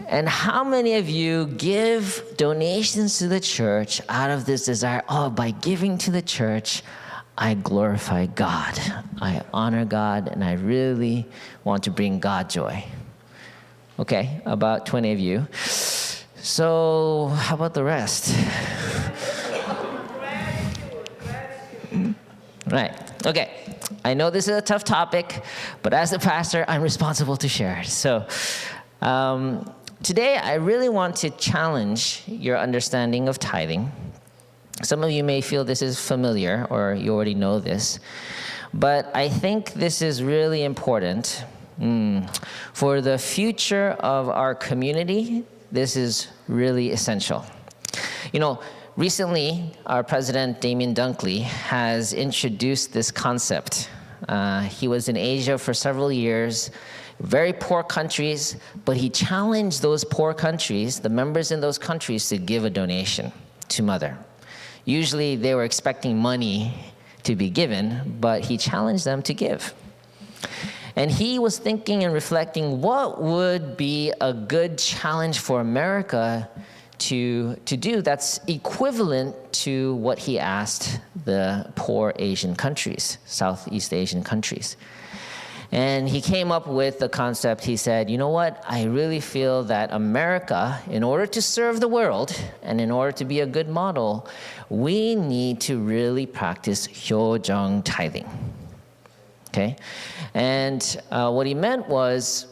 And how many of you give donations to the church out of this desire, by giving to the church, I glorify God, I honor God, and I really want to bring God joy? Okay, about 20 of you. So how about the rest? Right, okay. I know this is a tough topic, but as a pastor, I'm responsible to share. So today, I really want to challenge your understanding of tithing. Some of you may feel this is familiar or you already know this, but I think this is really important. For the future of our community, this is really essential. You know, recently, our president, Damien Dunkley, has introduced this concept. He was in Asia for several years, very poor countries, but he challenged those poor countries, the members in those countries, to give a donation to Mother. Usually they were expecting money to be given, but he challenged them to give. And he was thinking and reflecting, what would be a good challenge for America to do that's equivalent to what he asked the poor Asian countries, Southeast Asian countries. And he came up with the concept. He said, you know what? I really feel that America, in order to serve the world and in order to be a good model, we need to really practice Hyojeong tithing. Okay? And what he meant was,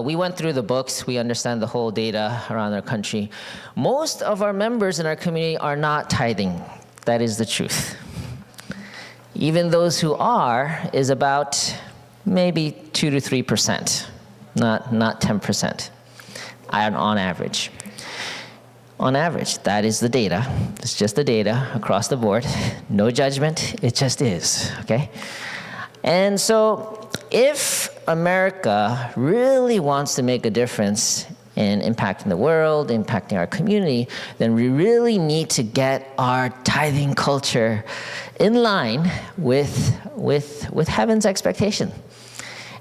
we went through the books. We understand the whole data around our country. Most of our members in our community are not tithing. That is the truth. Even those who are is about maybe 2 to 3%, not 10%, on average. On average, that is the data. It's just the data across the board. No judgment, it just is, okay? And so if America really wants to make a difference in impacting the world, impacting our community, then we really need to get our tithing culture in line with heaven's expectation.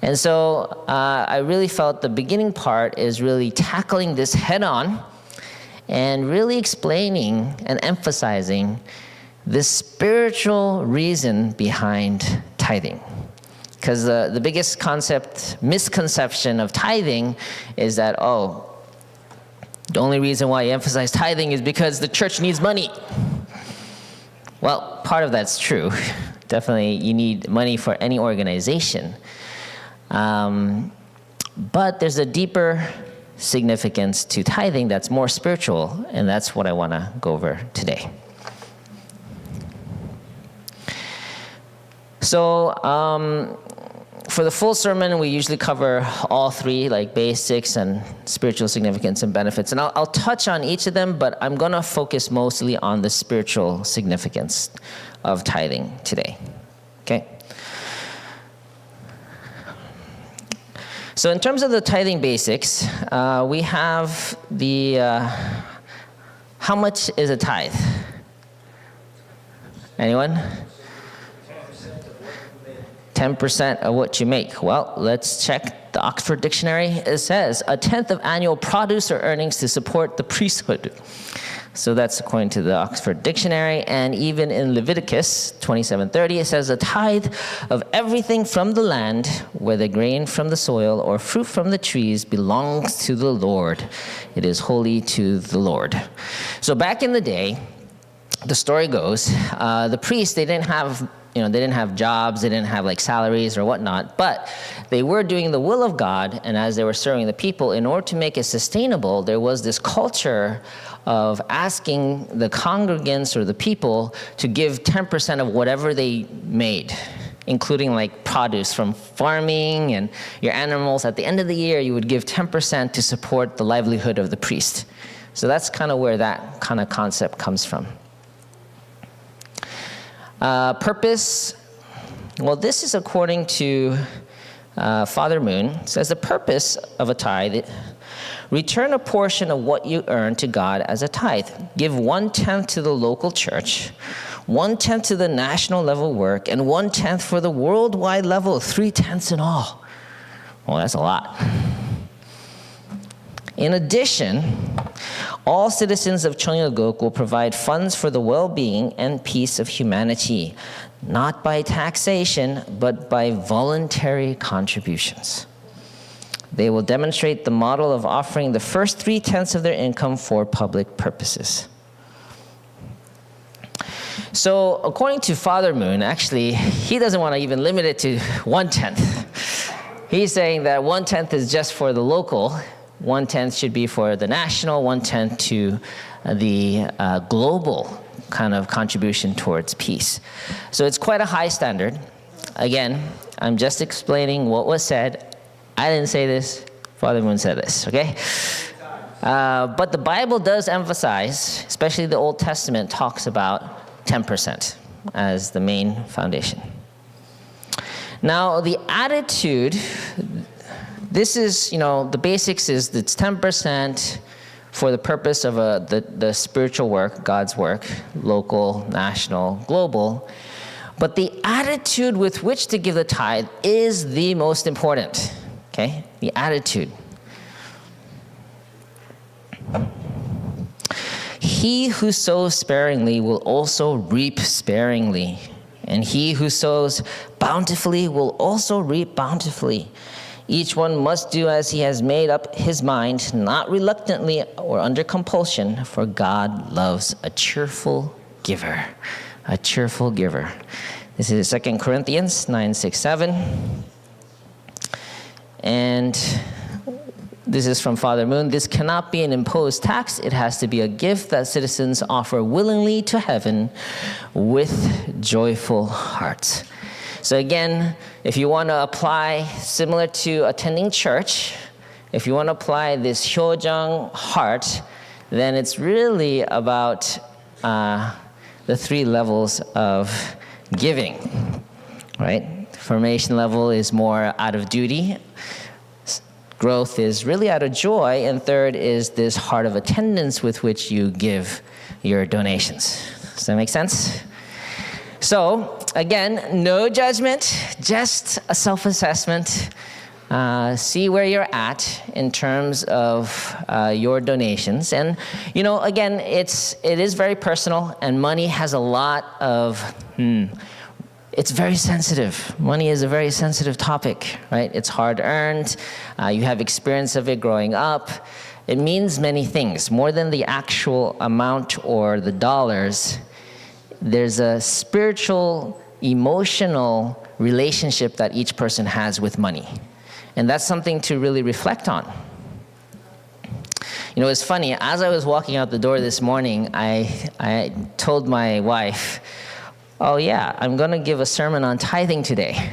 And so I really felt the beginning part is really tackling this head on and really explaining and emphasizing the spiritual reason behind tithing. Because the biggest misconception of tithing is that, the only reason why you emphasize tithing is because the church needs money. Well, part of that's true. Definitely, you need money for any organization. But there's a deeper significance to tithing that's more spiritual, and that's what I want to go over today. So, for the full sermon, we usually cover all three, like basics and spiritual significance and benefits. And I'll touch on each of them, but I'm going to focus mostly on the spiritual significance of tithing today. Okay? So in terms of the tithing basics, we have the, how much is a tithe? Anyone? 10% of what you make. Well, let's check the Oxford Dictionary. It says, a tenth of annual produce or earnings to support the priesthood. So that's according to the Oxford Dictionary. And even in Leviticus 27:30, it says, a tithe of everything from the land, whether grain from the soil or fruit from the trees, belongs to the Lord. It is holy to the Lord. So back in the day, the story goes, the priests, they didn't have jobs, they didn't have like salaries or whatnot, but they were doing the will of God, and as they were serving the people, in order to make it sustainable, there was this culture of asking the congregants or the people to give 10% of whatever they made, including like produce from farming and your animals. At the end of the year, you would give 10% to support the livelihood of the priest. So that's kind of where that kind of concept comes from. Purpose, well, this is according to Father Moon. It says the purpose of a tithe, return a portion of what you earn to God as a tithe. Give 1/10 to the local church, 1/10 to the national level work, and 1/10 for the worldwide level, 3/10 in all. Well, that's a lot. In addition, all citizens of Cheonggyeok will provide funds for the well-being and peace of humanity, not by taxation, but by voluntary contributions. They will demonstrate the model of offering the first 3/10 of their income for public purposes. So according to Father Moon, actually, he doesn't want to even limit it to 1/10. He's saying that 1/10 is just for the local, 1/10 should be for the national, 1/10 to the global kind of contribution towards peace. So it's quite a high standard. Again, I'm just explaining what was said. I didn't say this, Father Moon said this, okay? But the Bible does emphasize, especially the Old Testament talks about 10% as the main foundation. Now, the attitude, this is, the basics is it's 10% for the purpose of the spiritual work, God's work, local, national, global. But the attitude with which to give the tithe is the most important, okay? The attitude. He who sows sparingly will also reap sparingly, and he who sows bountifully will also reap bountifully. Each one must do as he has made up his mind, not reluctantly or under compulsion, for God loves a cheerful giver. A cheerful giver. This is 2 Corinthians 9:6-7. And This is from Father Moon. This cannot be an imposed tax. It has to be a gift that citizens offer willingly to heaven with joyful hearts. So again, if you want to apply, similar to attending church, if you want to apply this Hyojeong heart, then it's really about the 3 levels of giving, right? Formation level is more out of duty. Growth is really out of joy. And third is this heart of attendance with which you give your donations. Does that make sense? So, again, no judgment, just a self-assessment. See where you're at in terms of your donations. And, you know, again, it is very personal, and money has a lot of, it's very sensitive. Money is a very sensitive topic, right? It's hard earned. You have experience of it growing up. It means many things, more than the actual amount or the dollars. There's a spiritual, emotional relationship that each person has with money. And that's something to really reflect on. You know, it's funny, as I was walking out the door this morning, I told my wife, oh yeah, I'm gonna give a sermon on tithing today.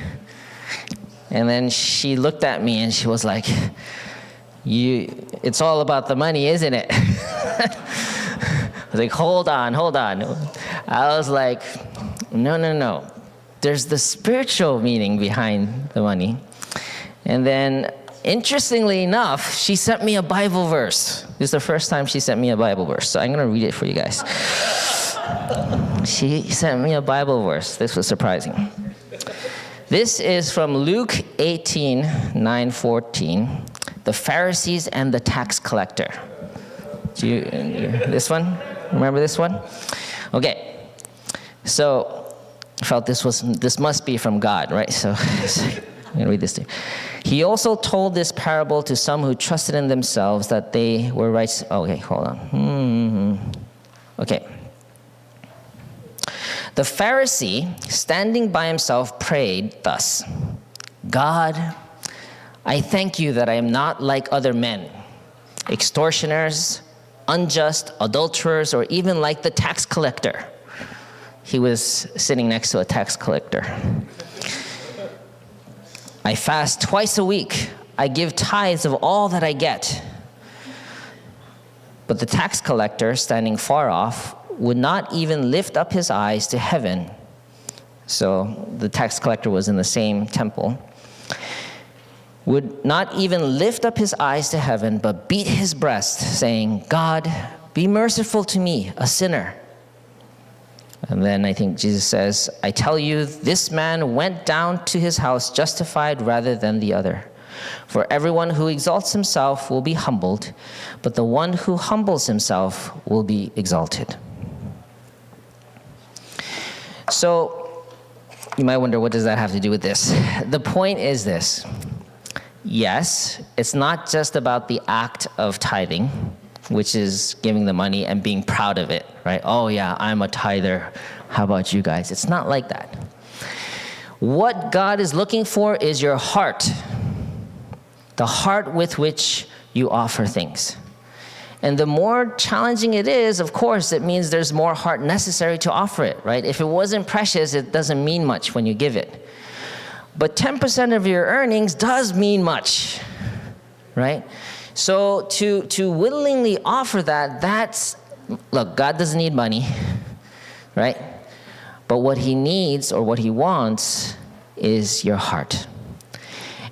And then she looked at me and she was like, it's all about the money, isn't it? I was like, hold on. I was like, no. There's the spiritual meaning behind the money. And then, interestingly enough, she sent me a Bible verse. This is the first time she sent me a Bible verse, so I'm going to read it for you guys. She sent me a Bible verse. This was surprising. This is from Luke 18:9-14, the Pharisees and the tax collector. This one? Remember this one? Okay. So, I felt this must be from God, right? So, I'm going to read this to you. He also told this parable to some who trusted in themselves that they were righteous. Okay, hold on. Okay. The Pharisee, standing by himself, prayed thus, God, I thank you that I am not like other men, extortioners, unjust, adulterers, or even like the tax collector. He was sitting next to a tax collector. I fast twice a week. I give tithes of all that I get. But the tax collector, standing far off, would not even lift up his eyes to heaven. So the tax collector was in the same temple. Would not even lift up his eyes to heaven, but beat his breast, saying, God, be merciful to me, a sinner. And then I think Jesus says, I tell you, this man went down to his house justified rather than the other. For everyone who exalts himself will be humbled, but the one who humbles himself will be exalted. So you might wonder, what does that have to do with this? The point is this. Yes, it's not just about the act of tithing, which is giving the money and being proud of it, right? Oh yeah, I'm a tither. How about you guys? It's not like that. What God is looking for is your heart, the heart with which you offer things. And the more challenging it is, of course, it means there's more heart necessary to offer it, right? If it wasn't precious, it doesn't mean much when you give it. But 10% of your earnings does mean much, right? So to willingly offer that, look, God doesn't need money, right? But what he needs or what he wants is your heart.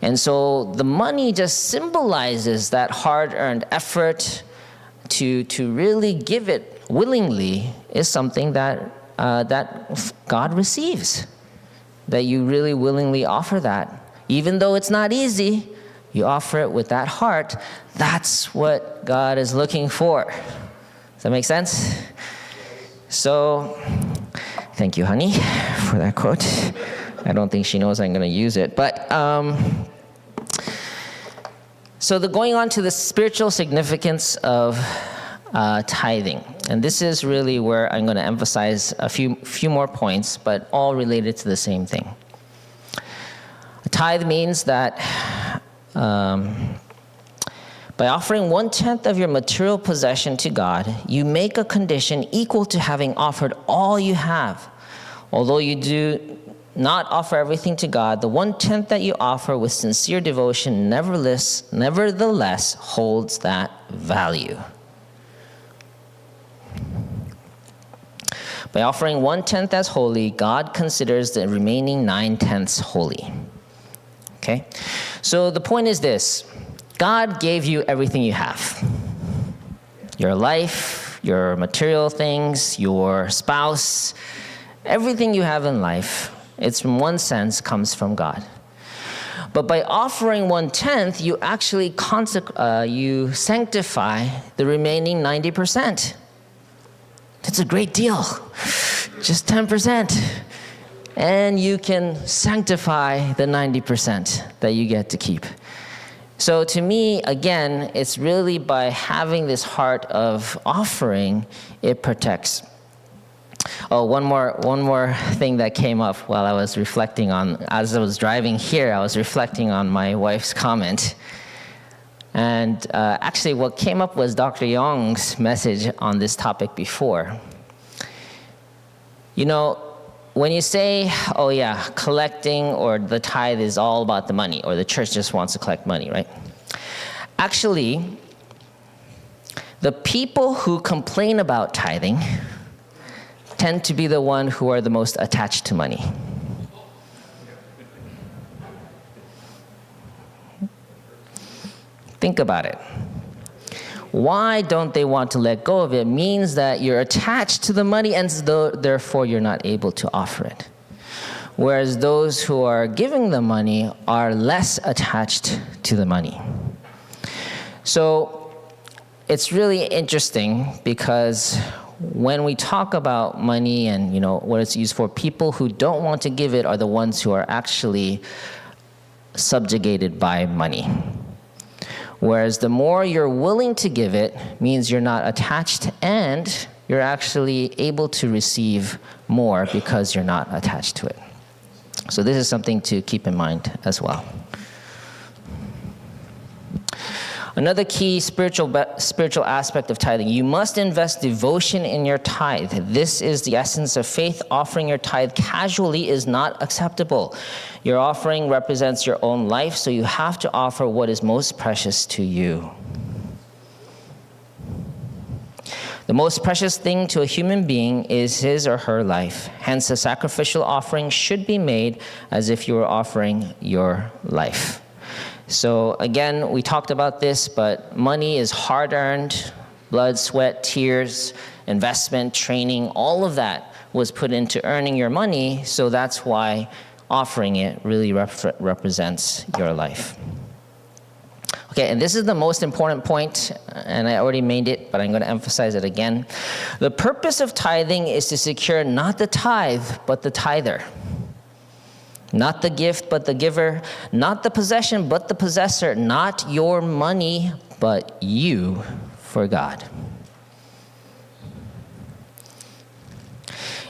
And so the money just symbolizes that hard-earned effort to really give it willingly is something that God receives, that you really willingly offer that. Even though it's not easy, you offer it with that heart. That's what God is looking for. Does that make sense? So, thank you, honey, for that quote. I don't think she knows I'm going to use it. But, so going on to the spiritual significance of tithing. And this is really where I'm going to emphasize a few more points, but all related to the same thing. A tithe means that By offering 1/10 of your material possession to God, you make a condition equal to having offered all you have. Although you do not offer everything to God, the 1/10 that you offer with sincere devotion nevertheless holds that value. By offering 1/10 as holy, God considers the remaining 9/10 holy. Okay? So the point is this. God gave you everything you have. Your life, your material things, your spouse, everything you have in life, it's in one sense comes from God. But by offering 1/10, you actually you sanctify the remaining 90%. That's a great deal. Just 10%. And you can sanctify the 90% that you get to keep. So to me, again, it's really by having this heart of offering, it protects. Oh, one more thing that came up while I was reflecting on, as I was driving here, I was reflecting on my wife's comment. And actually what came up was Dr. Young's message on this topic before. You know, when you say, oh yeah, collecting or the tithe is all about the money, or the church just wants to collect money, right? Actually, the people who complain about tithing tend to be the ones who are the most attached to money. Think about it. Why don't they want to let go of it? Means that you're attached to the money and therefore you're not able to offer it. Whereas those who are giving the money are less attached to the money. So it's really interesting because when we talk about money and what it's used for, people who don't want to give it are the ones who are actually subjugated by money. Whereas the more you're willing to give it means you're not attached and you're actually able to receive more because you're not attached to it. So this is something to keep in mind as well. Another key spiritual aspect of tithing, you must invest devotion in your tithe. This is the essence of faith. Offering your tithe casually is not acceptable. Your offering represents your own life, so you have to offer what is most precious to you. The most precious thing to a human being is his or her life. Hence, a sacrificial offering should be made as if you were offering your life. So again, we talked about this, but money is hard-earned, blood, sweat, tears, investment, training, all of that was put into earning your money, so that's why offering it really represents your life. Okay, and this is the most important point, and I already made it, but I'm going to emphasize it again. The purpose of tithing is to secure not the tithe, but the tither. Not the gift, but the giver. Not the possession, but the possessor. Not your money, but you for God.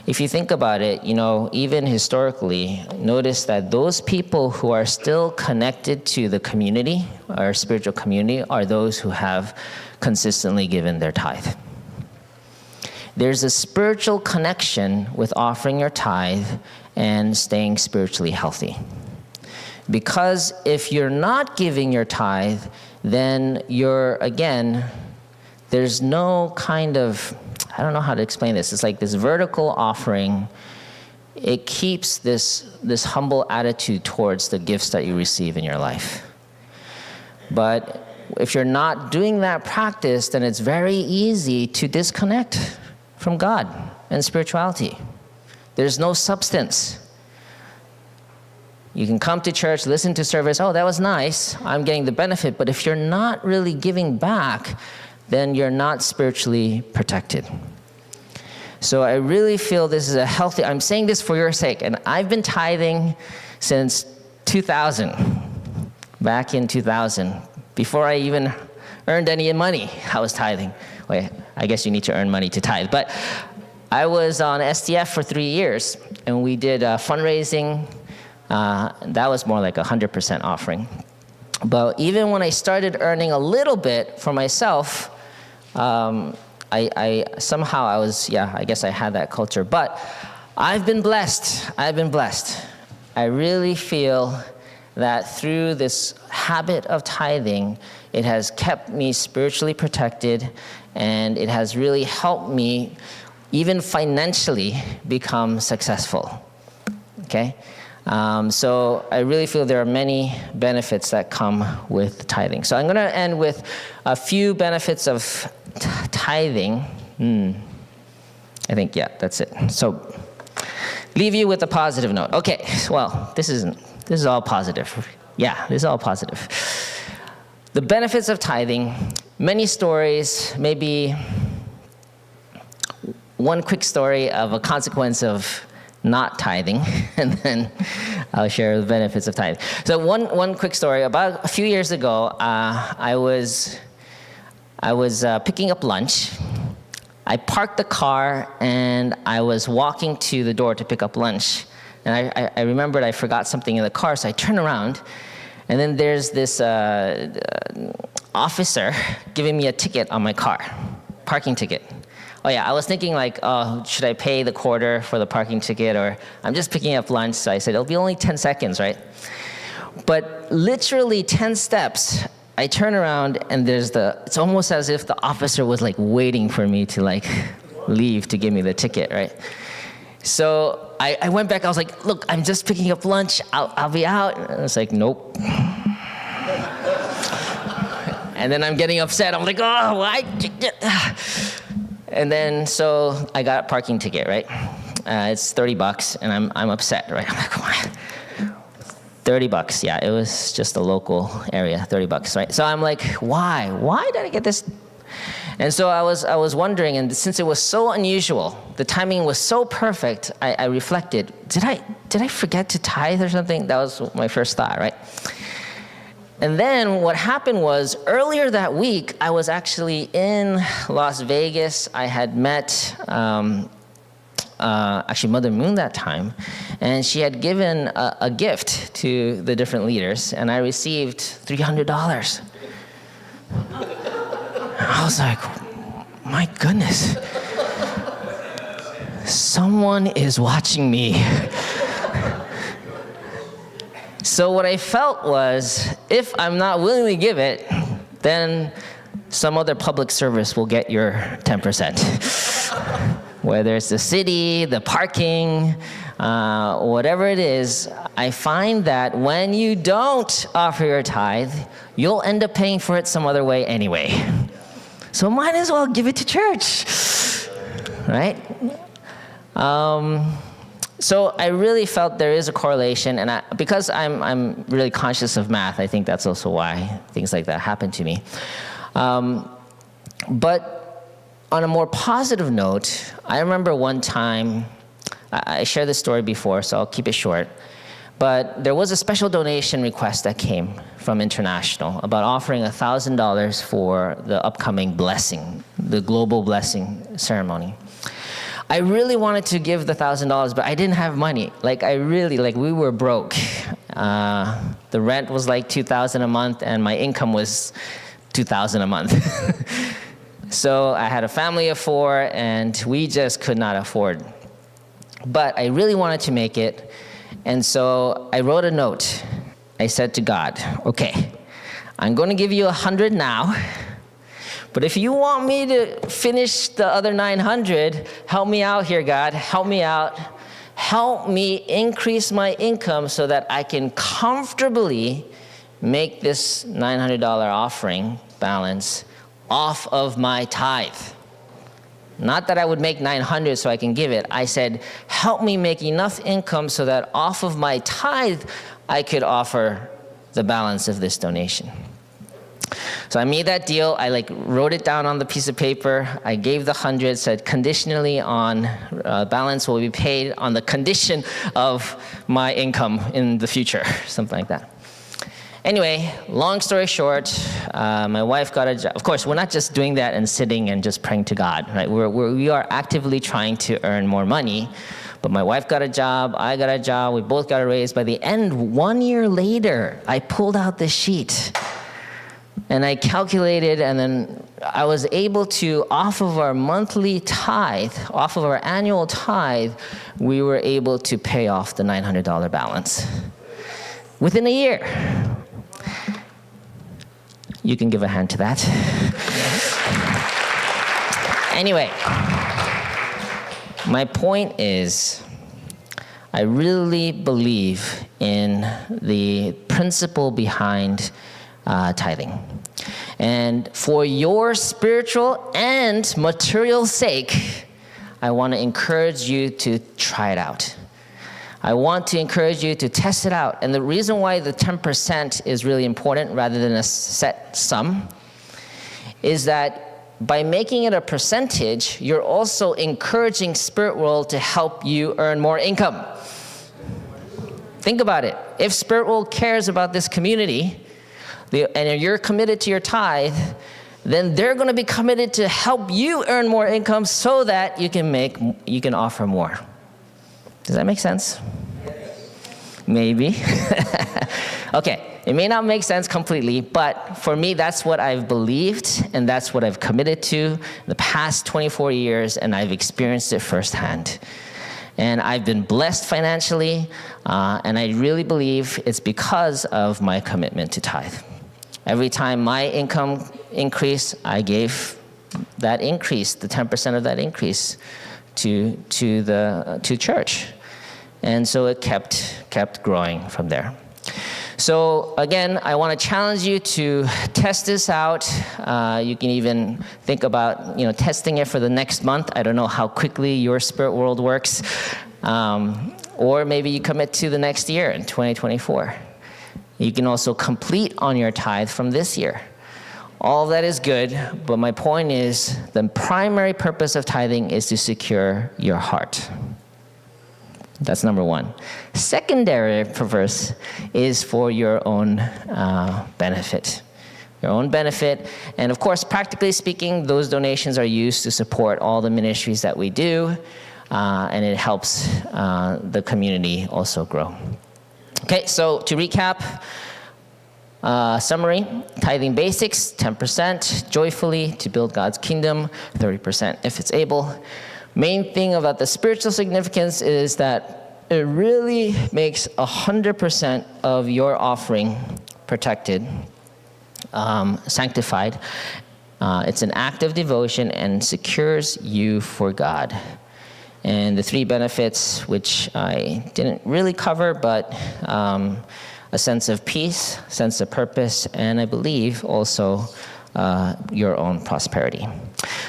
If you think about it, even historically, notice that those people who are still connected to the community, our spiritual community, are those who have consistently given their tithe. There's a spiritual connection with offering your tithe and staying spiritually healthy. Because if you're not giving your tithe, then there's no kind of, I don't know how to explain this. It's like this vertical offering. It keeps this humble attitude towards the gifts that you receive in your life. But if you're not doing that practice, then it's very easy to disconnect from God and spirituality. There's no substance. You can come to church, listen to service, oh, that was nice, I'm getting the benefit, but if you're not really giving back, then you're not spiritually protected. So I really feel this is a healthy, I'm saying this for your sake, and I've been tithing since 2000, back in 2000. Before I even earned any money, I was tithing. Wait, I guess you need to earn money to tithe, but I was on STF for 3 years, and we did fundraising. That was more like 100% offering. But even when I started earning a little bit for myself, I somehow I was, I guess I had that culture. But I've been blessed. I really feel that through this habit of tithing, it has kept me spiritually protected, and it has really helped me, even financially, become successful. Okay? So I really feel there are many benefits that come with tithing. So I'm going to end with a few benefits of tithing. I think, that's it. So leave you with a positive note. Okay, well, this is all positive. Yeah, this is all positive. The benefits of tithing, many stories, maybe one quick story of a consequence of not tithing, and then I'll share the benefits of tithing. So one quick story. About a few years ago, I was picking up lunch. I parked the car, and I was walking to the door to pick up lunch. And I remembered I forgot something in the car, so I turned around, and then there's this officer giving me a ticket on my car, parking ticket. Oh yeah, I was thinking like, should I pay the quarter for the parking ticket, or I'm just picking up lunch, so I said, it'll be only 10 seconds, right? But literally 10 steps, I turn around and it's almost as if the officer was like waiting for me to like leave to give me the ticket, right? So I went back, I was like, look, I'm just picking up lunch, I'll be out. And it's like, nope. And then I'm getting upset, I'm like, oh, why? And then, so I got a parking ticket, right? It's $30, and I'm upset, right? I'm like, what? $30, yeah, it was just a local area, $30, right? So I'm like, why? Why did I get this? And so I was wondering, and since it was so unusual, the timing was so perfect, I reflected, did I forget to tithe or something? That was my first thought, right? And then what happened was, earlier that week, I was actually in Las Vegas. I had met actually Mother Moon that time, and she had given a gift to the different leaders, and I received $300. I was like, my goodness, someone is watching me. So what I felt was, if I'm not willing to give it, then some other public service will get your 10%. Whether it's the city, the parking, whatever it is, I find that when you don't offer your tithe, you'll end up paying for it some other way anyway. So might as well give it to church, right? So I really felt there is a correlation, and because I'm really conscious of math, I think that's also why things like that happen to me. But on a more positive note, I remember one time, I shared this story before, so I'll keep it short, but there was a special donation request that came from International about offering $1,000 for the upcoming blessing, the global blessing ceremony. I really wanted to give the $1,000, but I didn't have money. We were broke. The rent was like $2,000 a month, and my income was $2,000 a month. So I had a family of 4, and we just could not afford. But I really wanted to make it, and so I wrote a note. I said to God, okay, I'm going to give you 100 now, but if you want me to finish the other 900, help me out here, God. Help me out. Help me increase my income so that I can comfortably make this $900 offering balance off of my tithe. Not that I would make 900 so I can give it. I said, help me make enough income so that off of my tithe, I could offer the balance of this donation. So I made that deal. I wrote it down on the piece of paper. I gave the 100, said conditionally on balance will be paid on the condition of my income in the future, something like that. Anyway, long story short, my wife got a job. Of course, we're not just doing that and sitting and just praying to God, right? We are actively trying to earn more money, But my wife got a job, I got a job, we both got a raise. By the end, 1 year later, I pulled out the sheet and I calculated, and then I was able to, off of our monthly tithe, off of our annual tithe, we were able to pay off the $900 balance within a year. You can give a hand to that. Anyway, my point is, I really believe in the principle behind tithing. And for your spiritual and material sake, I want to encourage you to try it out. I want to encourage you to test it out. And the reason why the 10% is really important rather than a set sum is that by making it a percentage, you're also encouraging Spirit World to help you earn more income. Think about it. If Spirit World cares about this community, and you're committed to your tithe, then they're going to be committed to help you earn more income so that you can offer more. Does that make sense? Maybe. Okay, it may not make sense completely, but for me, that's what I've believed, and that's what I've committed to the past 24 years, and I've experienced it firsthand. And I've been blessed financially, and I really believe it's because of my commitment to tithe. Every time my income increased, I gave that increase, the 10% of that increase, to church. And so it kept growing from there. So again, I want to challenge you to test this out. You can even think about testing it for the next month. I don't know how quickly your Spirit World works. Or maybe you commit to the next year in 2024. You can also complete on your tithe from this year. All of that is good, but my point is the primary purpose of tithing is to secure your heart. That's number one. Secondary purpose is for your own benefit. Your own benefit. And of course, practically speaking, those donations are used to support all the ministries that we do, and it helps the community also grow. Okay, so to recap, summary, tithing basics, 10%, joyfully to build God's kingdom, 30% if it's able. Main thing about the spiritual significance is that it really makes 100% of your offering protected, sanctified. It's an act of devotion and secures you for God. And the three benefits, which I didn't really cover, but a sense of peace, sense of purpose, and I believe also your own prosperity.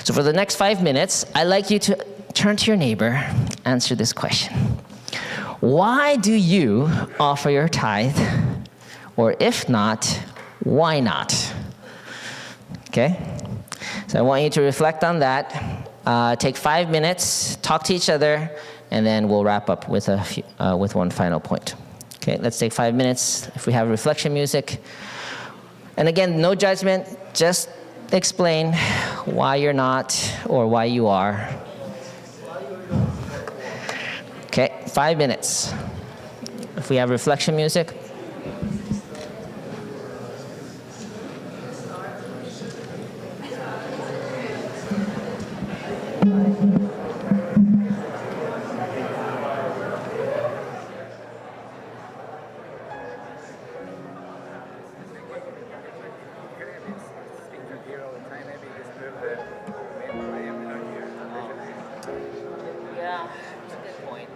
So for the next 5 minutes, I'd like you to turn to your neighbor, answer this question. Why do you offer your tithe? Or if not, why not? Okay? So I want you to reflect on that. Take 5 minutes, talk to each other, and then we'll wrap up with one final point. Okay, let's take 5 minutes. If we have reflection music. And again, no judgment, just explain why you're not or why you are. Okay, 5 minutes. If we have reflection music. Yeah, that's a good point.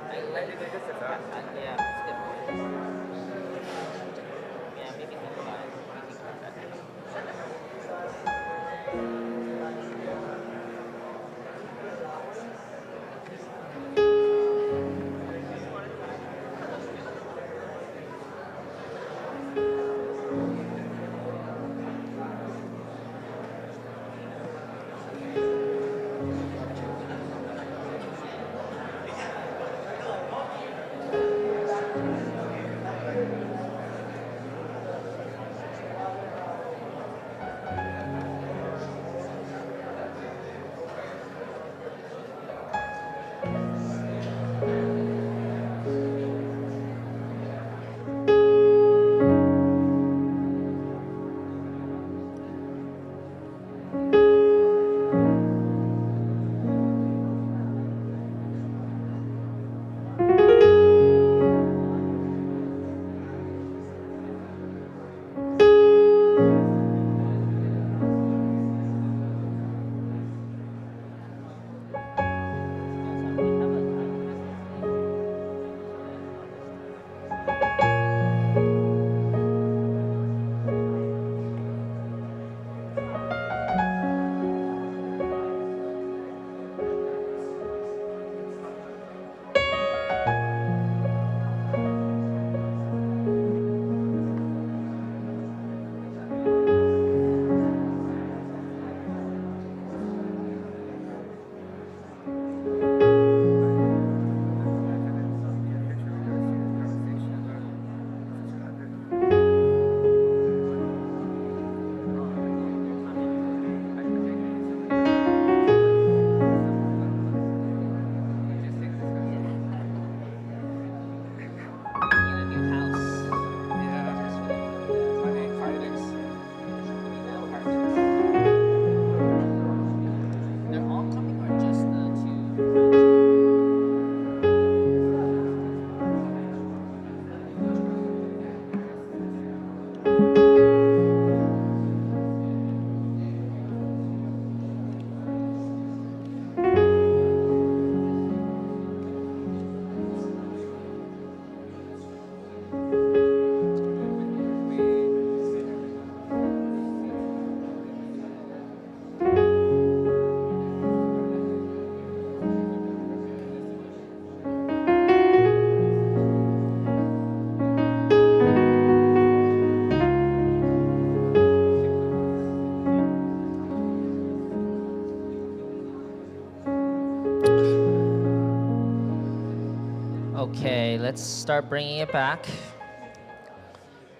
Okay, let's start bringing it back.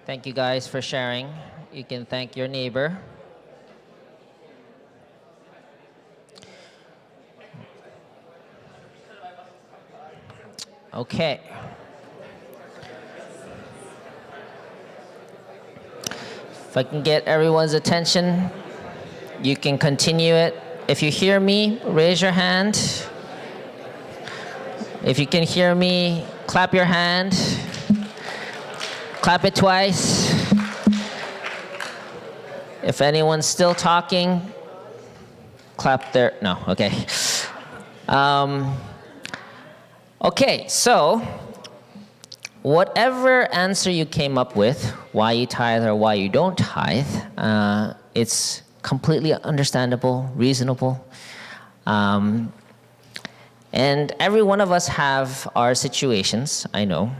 Thank you guys for sharing. You can thank your neighbor. Okay. If I can get everyone's attention, you can continue it. If you hear me, raise your hand. If you can hear me, clap your hand. Clap it twice. If anyone's still talking, clap their, no, okay. Okay, so whatever answer you came up with, why you tithe or why you don't tithe, it's completely understandable, reasonable. And every one of us have our situations, I know,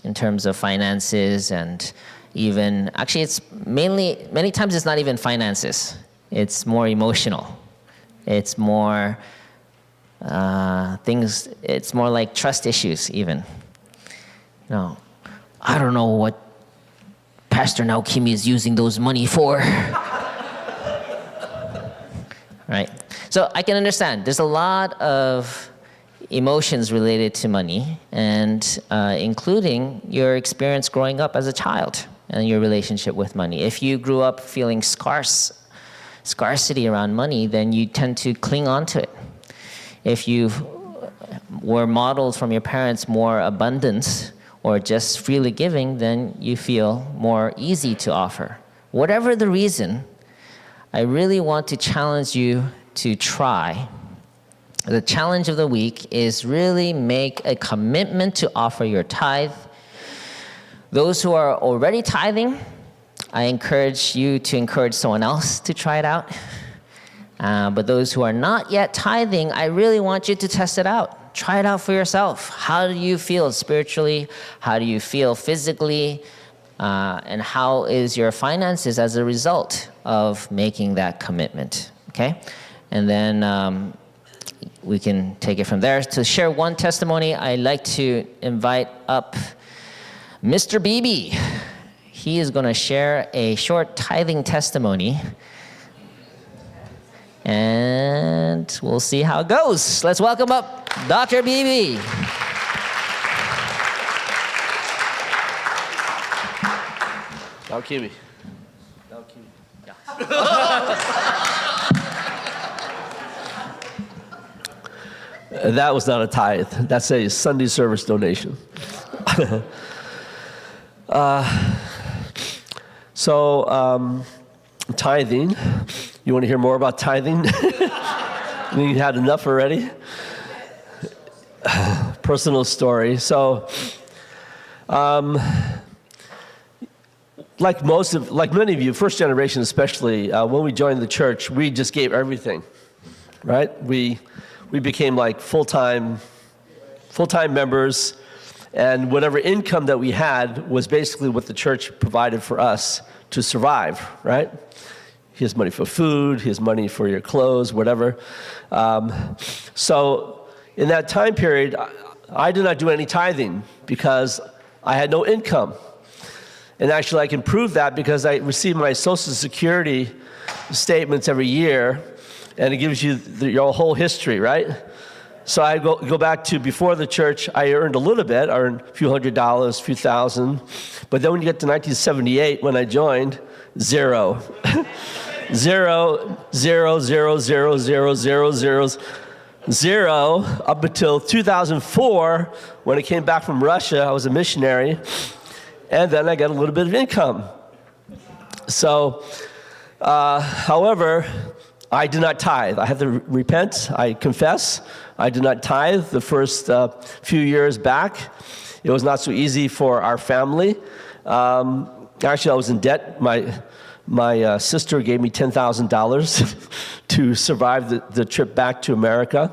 in terms of finances and even, actually it's mainly, many times it's not even finances. It's more emotional. It's more things, it's more like trust issues even. No, I don't know what Pastor Naokimi is using those money for. Right? So I can understand. There's a lot of emotions related to money, and including your experience growing up as a child and your relationship with money. If you grew up feeling scarcity around money, then you tend to cling on to it. If you were modeled from your parents more abundance or just freely giving, then you feel more easy to offer. Whatever the reason, I really want to challenge you to try. The challenge of the week is really make a commitment to offer your tithe. Those who are already tithing, I encourage you to encourage someone else to try it out. But those who are not yet tithing, I really want you to test it out. Try it out for yourself. How do you feel spiritually? How do you feel physically? And how is your finances as a result of making that commitment? Okay? And then we can take it from there. To share one testimony, I'd like to invite up Mr. Bibi. He is going to share a short tithing testimony. And we'll see how it goes. Let's welcome up Dr. Bibi. Naokimi. That was not a tithe. That's a Sunday service donation. Tithing. You want to hear more about tithing? You had enough already? Personal story. So, like many of you, first generation especially, when we joined the church, we just gave everything, right? We became like full-time members, and whatever income that we had was basically what the church provided for us to survive, right? Here's money for food, here's money for your clothes, whatever. So in that time period, I did not do any tithing because I had no income. And actually I can prove that because I receive my Social Security statements every year, and it gives you your whole history, right? So I go back to before the church, I earned a little bit, I earned a few $100s, a few thousand. But then when you get to 1978, when I joined, zero. Zero, zero, zero, zero, zero, zero, zeros, zero, up until 2004, when I came back from Russia. I was a missionary, and then I got a little bit of income. So, however, I did not tithe. I have to repent, I confess. I did not tithe the first few years back. It was not so easy for our family. Actually, I was in debt. My sister gave me $10,000 to survive the trip back to America.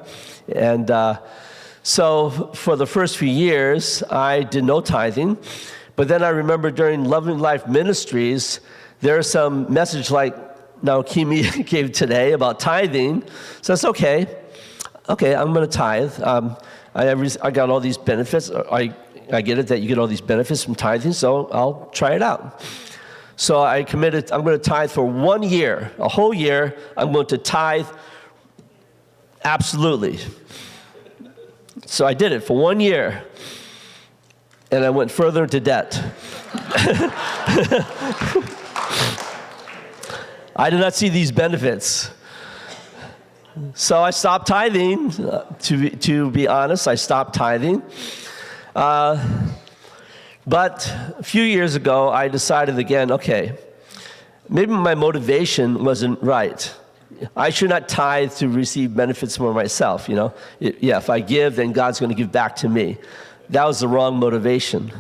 And so for the first few years, I did no tithing. But then I remember during Loving Life Ministries, there's some message like Naokimi gave today about tithing. So it's okay. Okay, I'm going to tithe. I got all these benefits. I get it that you get all these benefits from tithing, so I'll try it out. So I committed, I'm going to tithe for 1 year, a whole year. I'm going to tithe absolutely. So I did it for 1 year, and I went further into debt. I did not see these benefits. So I stopped tithing. To be honest, I stopped tithing. But a few years ago, I decided again, okay, maybe my motivation wasn't right. I should not tithe to receive benefits for myself, you know. If I give, then God's going to give back to me. That was the wrong motivation.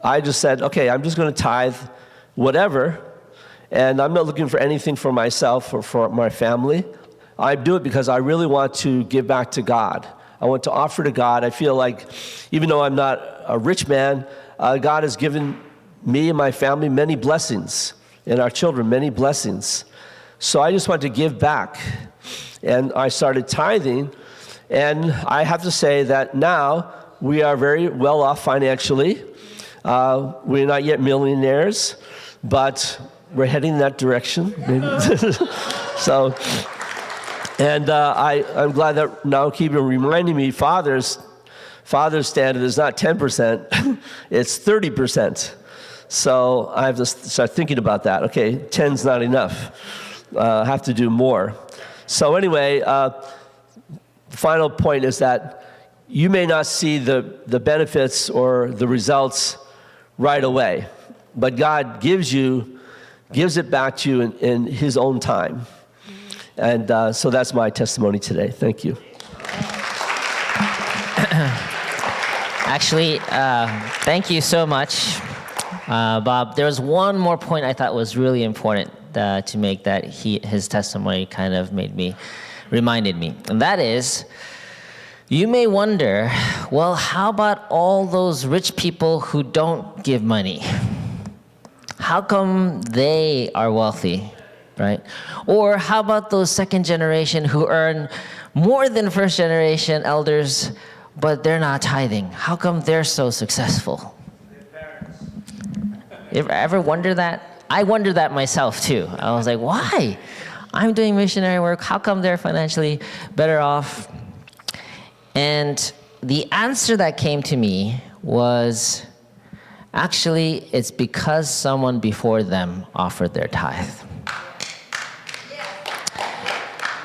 I just said, okay, I'm just going to tithe whatever, and I'm not looking for anything for myself or for my family. I do it because I really want to give back to God. I want to offer to God. I feel like even though I'm not a rich man, God has given me and my family many blessings, and our children many blessings. So I just want to give back. And I started tithing, and I have to say that now we are very well off financially. We're not yet millionaires, but we're heading in that direction. So, and I'm glad that Naokimi reminding me, Father's standard is not 10%, it's 30%. So I have to start thinking about that. Okay, 10's not enough. I have to do more. So anyway, the final point is that you may not see the benefits or the results right away, but God gives it back to you in His own time. And so that's my testimony today. Thank you. Actually, thank you so much, Bob. There was one more point I thought was really important to make that his testimony kind of reminded me. And that is, you may wonder, well, how about all those rich people who don't give money? How come they are wealthy, right? Or how about those second generation who earn more than first generation elders, but they're not tithing? How come they're so successful? You ever wonder that? I wondered that myself too. I was like, why? I'm doing missionary work. How come they're financially better off? And the answer that came to me was, actually, it's because someone before them offered their tithe.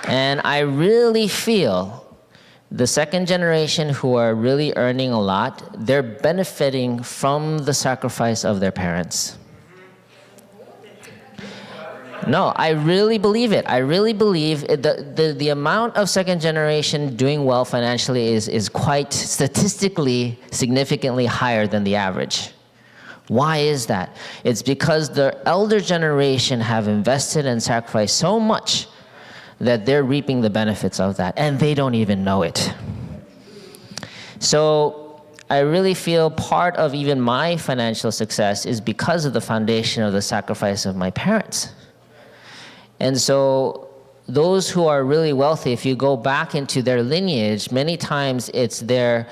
And I really feel the second generation who are really earning a lot, they're benefiting from the sacrifice of their parents. No, I really believe it. I really believe the amount of second generation doing well financially is quite statistically significantly higher than the average. Why is that? It's because the elder generation have invested and sacrificed so much that they're reaping the benefits of that, and they don't even know it. So I really feel part of even my financial success is because of the foundation of the sacrifice of my parents. And so those who are really wealthy, if you go back into their lineage, many times it's their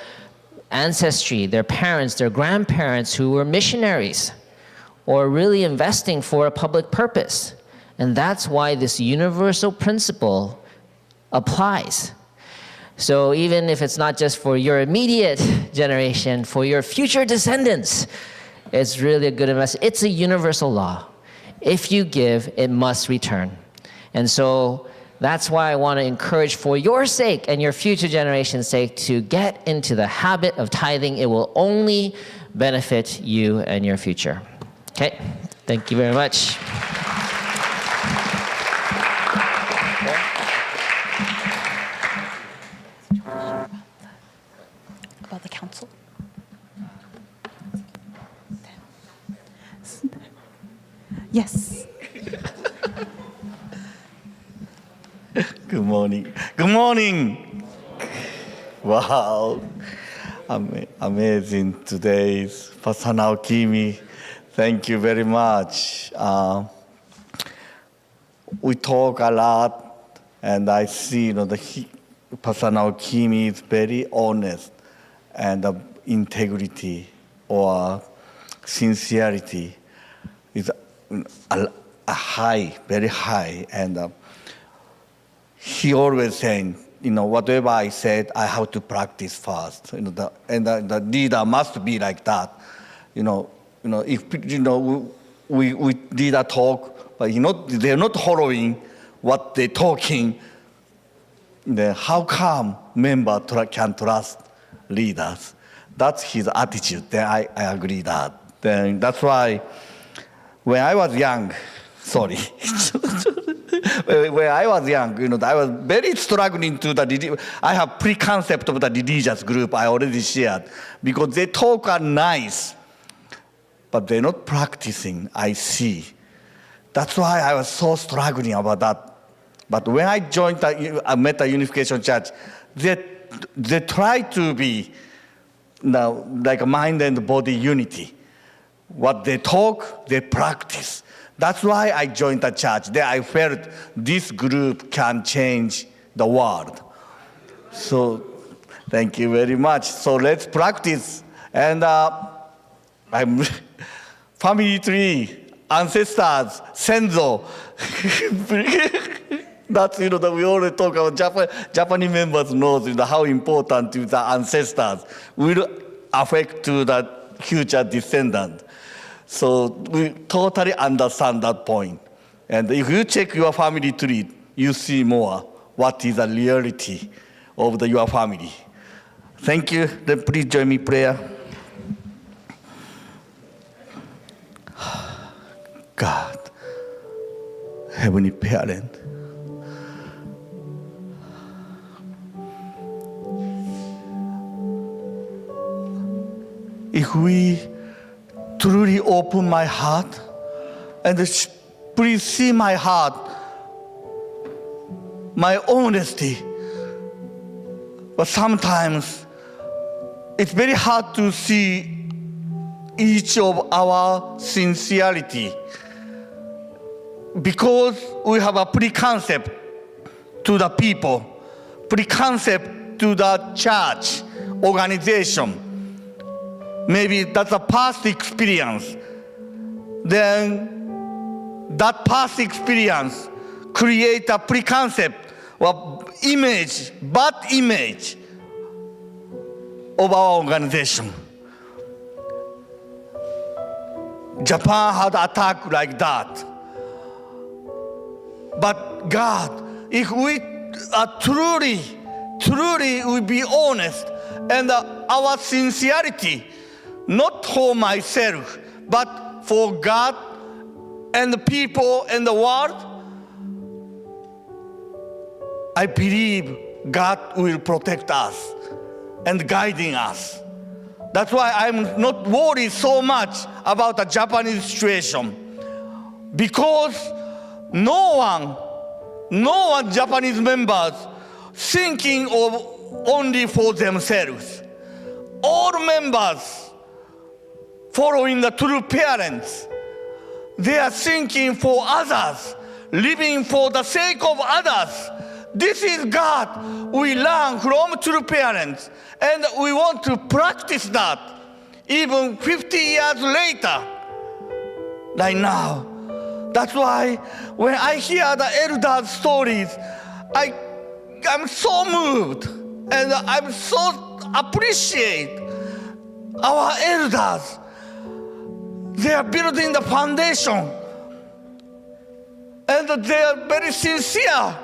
ancestry, their parents, their grandparents who were missionaries or really investing for a public purpose. And that's why this universal principle applies. So even if it's not just for your immediate generation, for your future descendants, it's really a good investment. It's a universal law. If you give, it must return. And so that's why I want to encourage, for your sake and your future generation's sake, to get into the habit of tithing. It will only benefit you and your future. Okay, thank you very much. About the council. Yes. Good morning. Good morning. Wow. Amazing today's Pastor Naokimi. Thank you very much. We talk a lot, and I see, the Pastor Naokimi is very honest and integrity or sincerity is a high, very high. And he always saying, whatever I said, I have to practice first. The leader must be like that. If we leader talk, but they're not following what they're talking, then how come member can trust leaders? That's his attitude. Then I agree that. Then that's why when I was young, sorry. When I was young, I was very struggling to I have preconcept of the religious group I already shared because they talk are nice, but they're not practicing, I see. That's why I was so struggling about that. But when I joined I met the Unification Church, they try to be like mind and body unity. What they talk, they practice. That's why I joined the church. There I felt this group can change the world. So thank you very much. So let's practice. And I'm family tree, ancestors, senzo. That's, that we already talk about Japanese members knows how important the ancestors will affect to the future descendant. So we totally understand that point. And if you check your family tree, you see more what is the reality of your family. Thank you. Then please join me in prayer. God, Heavenly Parent, if we truly open my heart and please see my heart, my honesty, but sometimes it's very hard to see each of our sincerity because we have a preconcept to the people, preconcept to the church organization. Maybe that's a past experience. Then that past experience create a preconcept or image, bad image of our organization. Japan had attack like that. But God, if we are truly will be honest and our sincerity, not for myself, but for God and the people and the world, I believe God will protect us and guiding us. That's why I'm not worried so much about the Japanese situation, because no one Japanese members thinking of only for themselves. All members following the true parents, they are thinking for others, living for the sake of others. This is God we learn from true parents, and we want to practice that even 50 years later, like now. That's why when I hear the elders' stories, I'm so moved, and I'm so appreciate our elders. They are building the foundation, and they are very sincere.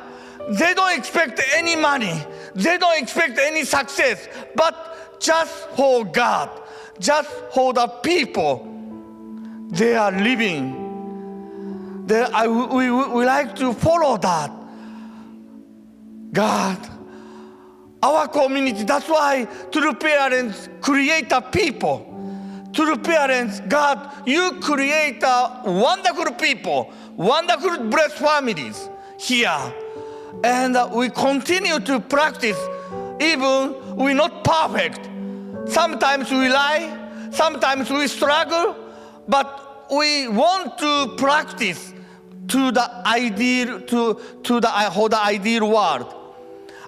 They don't expect any money. They don't expect any success, but just for God, just for the people they are living. We like to follow that. God, our community, that's why true parents create a people. True parents, God, you create a wonderful people, wonderful blessed families here. And we continue to practice, even we're not perfect. Sometimes we lie, sometimes we struggle, but we want to practice to the ideal, to the ideal world.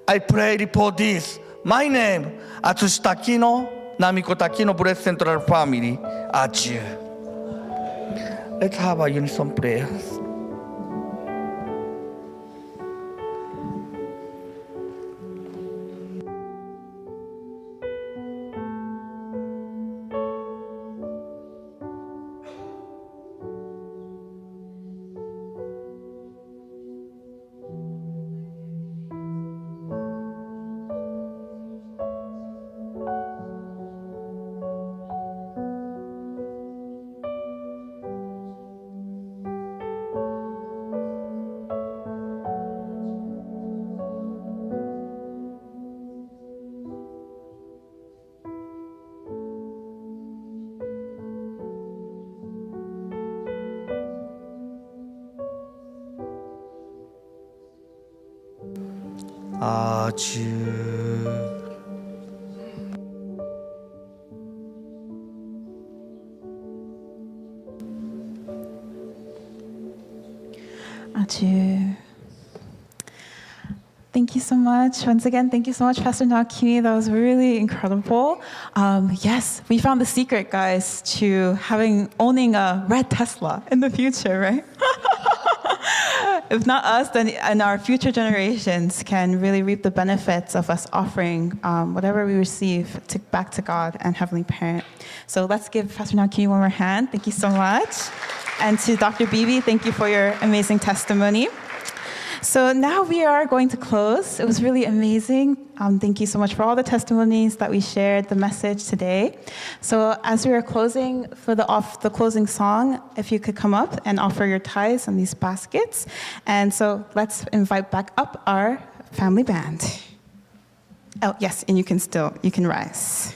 I prayed for this. My name, Atsushi Takino, Namiko Takino, Blessed Central Family. Adieu. Let's have a unison prayer. Adieu. Adieu. Thank you so much. Once again, thank you so much, Pastor Naokimi. That was really incredible. Yes, we found the secret, guys, to owning a red Tesla in the future, right? If not us, then and our future generations can really reap the benefits of us offering whatever we receive back to God and Heavenly Parent. So let's give Pastor Naokimi one more hand. Thank you so much. And to Dr. Bibi, thank you for your amazing testimony. So now we are going to close. It was really amazing. Thank you so much for all the testimonies that we shared, the message today. So as we are closing, for the closing song, if you could come up and offer your tithes on these baskets. And so let's invite back up our family band. Oh, yes, and you can rise.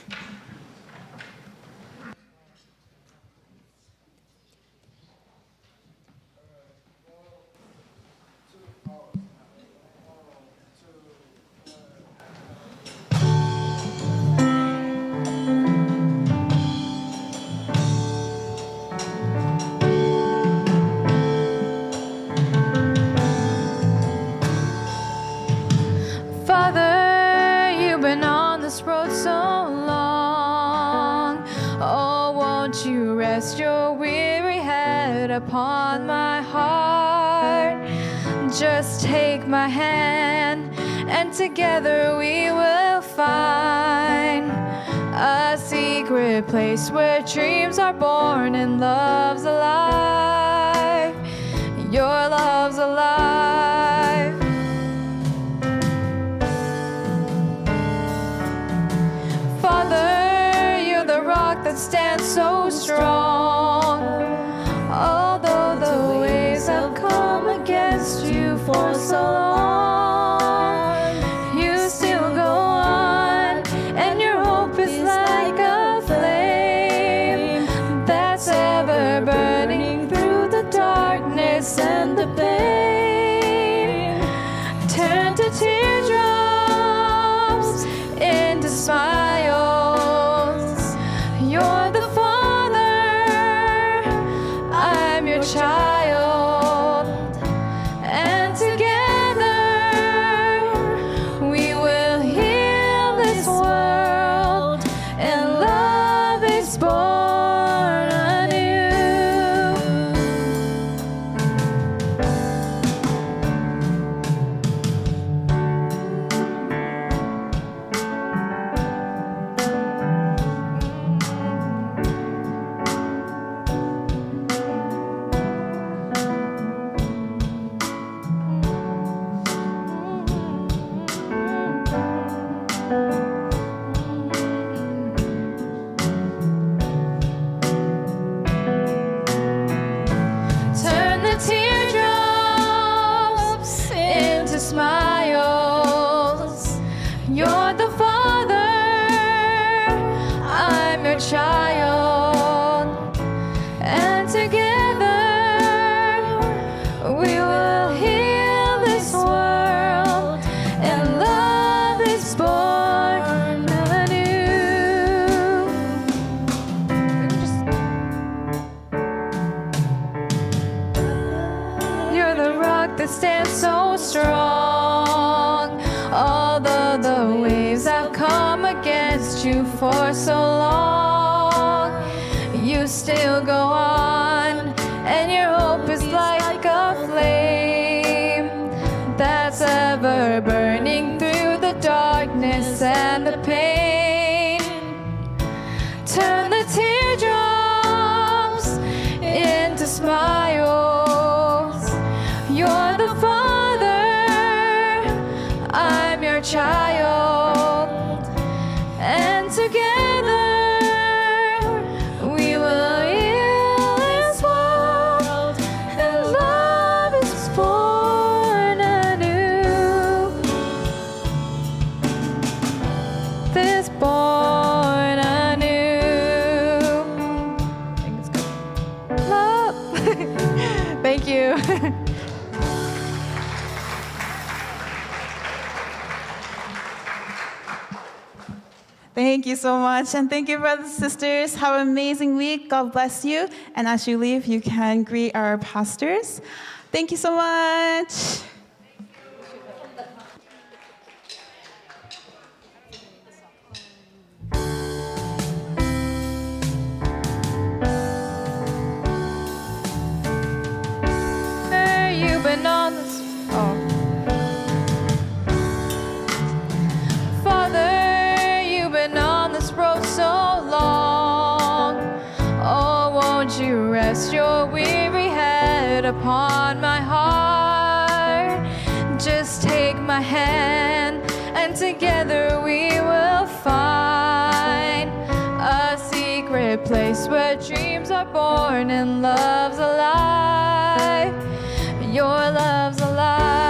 Father, you've been on this road so long. Oh, won't you rest your weary head upon my heart? Just take my hand, and together we will find a secret place where dreams are born and love's alive. Your love's alive. Father, you're the rock that stands so strong. Although the waves have come against you for so long, you still go on, and your hope is like a flame that's ever burning through the darkness and the pain. Turn to teardrops into smiles. You're the Father, I'm your child, and together we will heal this world, and love is born anew. Turn the teardrops into smiles. You're the Father, I'm your child, and together we will heal this world, and love is born anew. You're the rock that stands so strong. Although you for so long. You still go on, and your hope is like a flame that's ever burning through the darkness and the pain. Turn the teardrops into smiles. You're the Father, I'm your child, and together we will heal this world, and love is born anew. This born anew. I think it's good. Love. Thank you. Thank you so much. And thank you, brothers and sisters. Have an amazing week. God bless you. And as you leave, you can greet our pastors. Thank you so much. You've been on this. Oh. Father, you've been on this road so long. Oh, won't you rest your weary head upon my heart? Just take my hand, and together we will find a secret place where dreams are born and love's alive. Your love's alive.